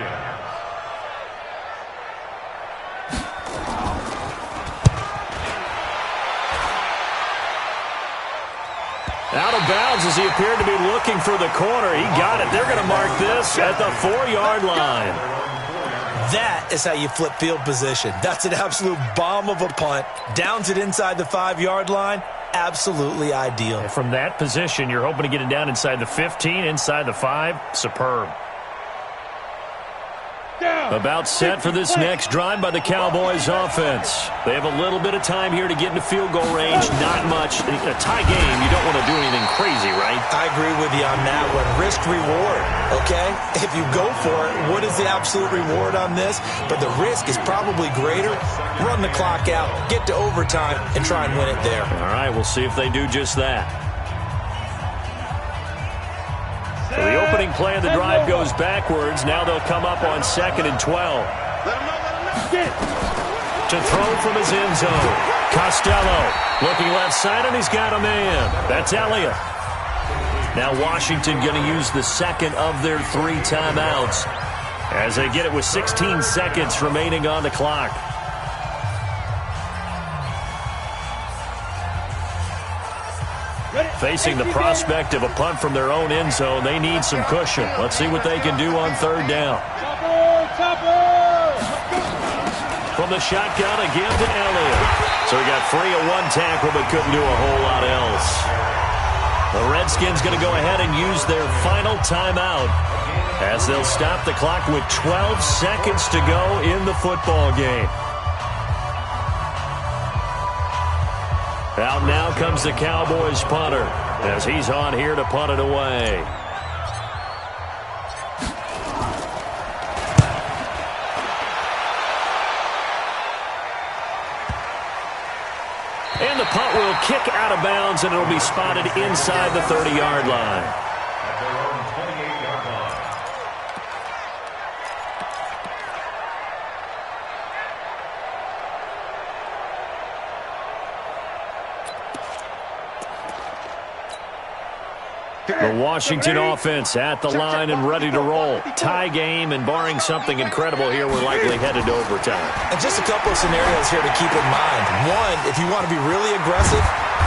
Out of bounds as he appeared to be looking for the corner. He got it. They're going to mark this at the 4-yard line. That is how you flip field position. That's an absolute bomb of a punt. Downs it inside the 5-yard line. Absolutely ideal. And from that position, you're hoping to get it down inside the 15, inside the 5. Superb. About set for this next drive by the Cowboys offense. They have a little bit of time here to get into field goal range. Not much. A tie game, you don't want to do anything crazy, right? I agree with you on that one. Risk reward, okay? If you go for it, what is the absolute reward on this? But the risk is probably greater. Run the clock out, get to overtime, and try and win it there. All right, we'll see if they do just that. So the opening play of the drive goes backwards. Now they'll come up on 2nd and 12. To throw from his end zone. Costello looking left side, and he's got a man. That's Elliott. Now Washington going to use the 2nd of their 3 timeouts as they get it with 16 seconds remaining on the clock. Facing the prospect of a punt from their own end zone, they need some cushion. Let's see what they can do on third down. From the shotgun, a give to Elliott. So he got free of one tackle but couldn't do a whole lot else. The Redskins going to go ahead and use their final timeout as they'll stop the clock with 12 seconds to go in the football game. Out now comes the Cowboys punter as he's on here to punt it away. And the punt will kick out of bounds, and it'll be spotted inside the 30-yard line. At their own 28-yard line. The Washington offense at the line and ready to roll. Tie game, and barring something incredible here, we're likely headed to overtime. And just a couple of scenarios here to keep in mind. One, if you want to be really aggressive,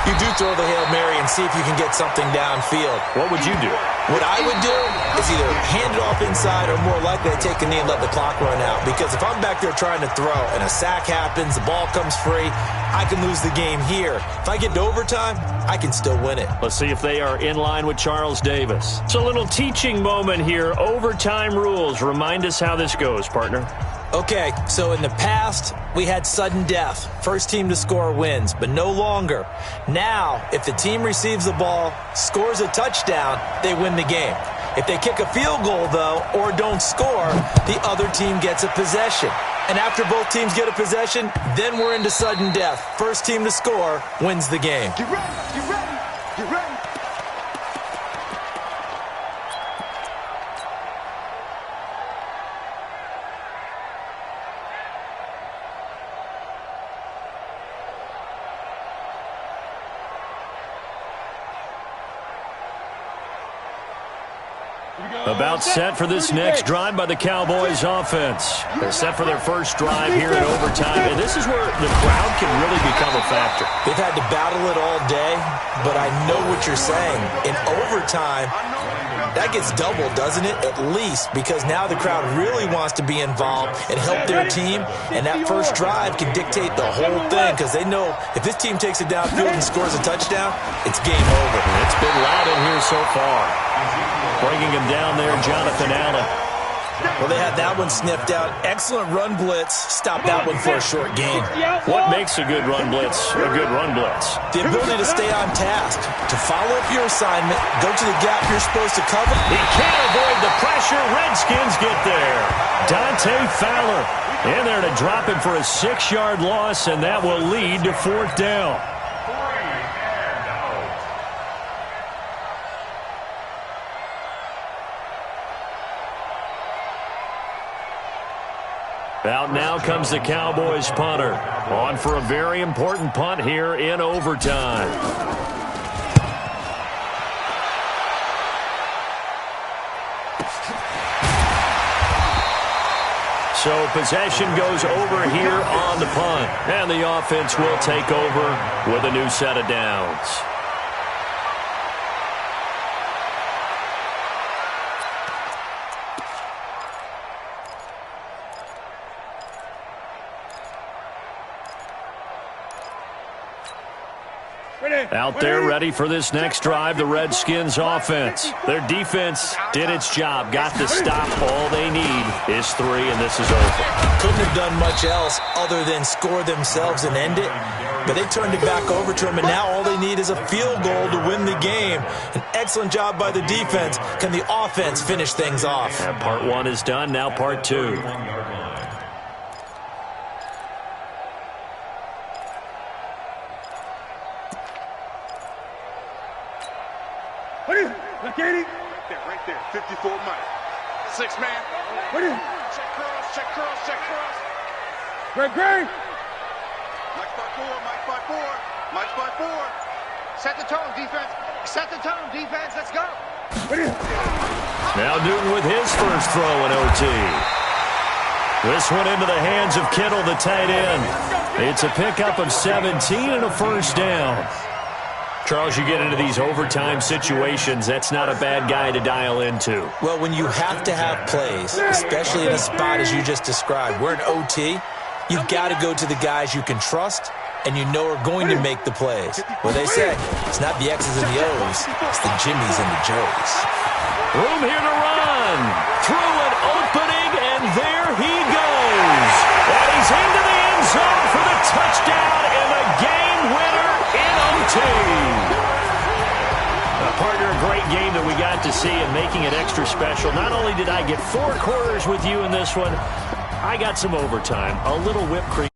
you do throw the Hail Mary and see if you can get something downfield. What would you do? What I would do is either hand it off inside or more likely to take a knee and let the clock run out. Because if I'm back there trying to throw and a sack happens, the ball comes free, I can lose the game here. If I get to overtime, I can still win it. Let's see if they are in line with Charles Davis. It's a little teaching moment here. Overtime rules. Remind us how this goes, partner. Okay, so in the past, we had sudden death. First team to score wins, but no longer. Now, if the team receives the ball, scores a touchdown, they win the game. If they kick a field goal, though, or don't score, the other team gets a possession. And after both teams get a possession, then we're into sudden death. First team to score wins the game. Get ready, get ready, get ready. About set for this next drive by the Cowboys offense. They're set for their first drive here in overtime, and this is where the crowd can really become a factor. They've had to battle it all day, but I know what you're saying. In overtime, that gets doubled, doesn't it? At least, because now the crowd really wants to be involved and help their team, and that first drive can dictate the whole thing because they know if this team takes it downfield and scores a touchdown, it's game over. It's been loud in here so far. Bringing him down there, Jonathan Allen. Well, they had that one sniffed out. Excellent run blitz. Stop that one for a short gain. What makes a good run blitz a good run blitz? The ability to stay on task, to follow up your assignment, go to the gap you're supposed to cover. He can't avoid the pressure. Redskins get there. Dante Fowler in there to drop him for a 6-yard loss, and that will lead to fourth down. Out now comes the Cowboys punter. On for a very important punt here in overtime. So possession goes over here on the punt. And the offense will take over with a new set of downs. Out there ready for this next drive, the Redskins offense. Their defense did its job, got the stop. All they need is 3, and this is over. Couldn't have done much else other than score themselves and end it. But they turned it back over to them, and now all they need is a field goal to win the game. An excellent job by the defense. Can the offense finish things off? And part 1 is done, now part 2. Right there, 54 Mike. 6 man. Check cross, check cross, check cross. Great. Mike spot 4, Mike spot 4, Mike spot 4. Set the tone, defense. Set the tone, defense. Let's go. Now Newton with his first throw in OT. This one into the hands of Kittle, the tight end. It's a pickup of 17 and a first down. Charles, you get into these overtime situations, that's not a bad guy to dial into. Well, when you have to have plays, especially in a spot as you just described, we're in OT, you've got to go to the guys you can trust and you know are going to make the plays. Well, they say it's not the X's and the O's, it's the Jimmies and the Joes. Room here to run. Through an opening, and there he goes. And he's into the end zone for the touchdown and the game winner in OT. Partner, a great game that we got to see and making it extra special. Not only did I get 4 quarters with you in this one, I got some overtime, a little whipped cream.